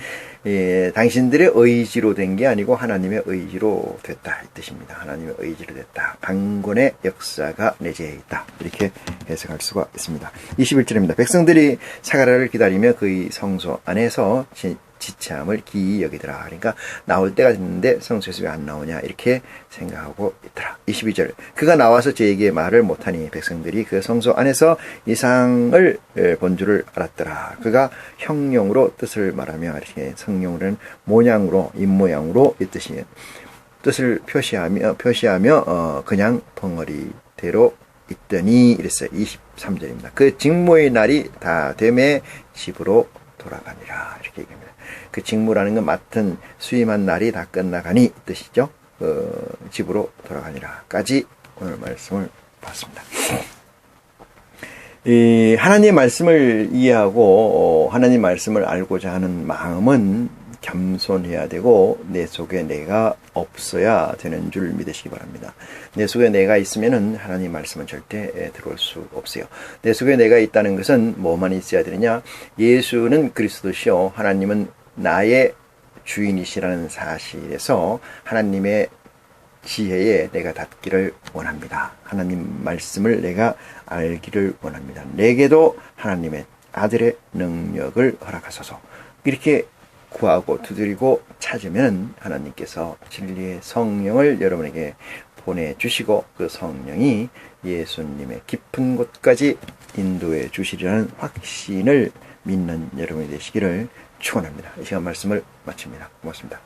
당신들의 의지로 된 게 아니고 하나님의 의지로 됐다 이 뜻입니다. 하나님의 의지로 됐다. 강권의 역사가 내재해 있다. 이렇게 해석할 수가 있습니다. 21절입니다. 백성들이 사가랴를 기다리며 그의 성소 안에서 지참을 기이 여기더라. 그러니까 나올 때가 됐는데 성소에서 왜 안 나오냐 이렇게 생각하고 있더라. 22절 그가 나와서 저에게 말을 못하니 백성들이 그 성소 안에서 이상을 본 줄을 알았더라. 그가 형용으로 뜻을 말하며 이렇게 성령으로는 모양으로 입모양으로 이 뜻이 뜻을 표시하며 그냥 벙어리대로 있더니 이랬어요. 23절입니다. 그 직무의 날이 다 되매 집으로 돌아가니라. 이렇게 얘기합니다. 그 직무라는 건 맡은 수임한 날이 다 끝나가니 뜻이죠. 집으로 돌아가니라까지 오늘 말씀을 봤습니다. 하나님의 말씀을 이해하고 하나님 말씀을 알고자 하는 마음은 겸손해야 되고 내 속에 내가 없어야 되는 줄 믿으시기 바랍니다. 내 속에 내가 있으면은 하나님 말씀은 절대 들어올 수 없어요. 내 속에 내가 있다는 것은 뭐만 있어야 되느냐? 예수는 그리스도시요 하나님은 나의 주인이시라는 사실에서 하나님의 지혜에 내가 닿기를 원합니다. 하나님 말씀을 내가 알기를 원합니다. 내게도 하나님의 아들의 능력을 허락하소서. 이렇게 구하고 두드리고 찾으면 하나님께서 진리의 성령을 여러분에게 보내주시고 그 성령이 예수님의 깊은 곳까지 인도해 주시리라는 확신을 믿는 여러분이 되시기를 축원합니다. 이 시간 말씀을 마칩니다. 고맙습니다.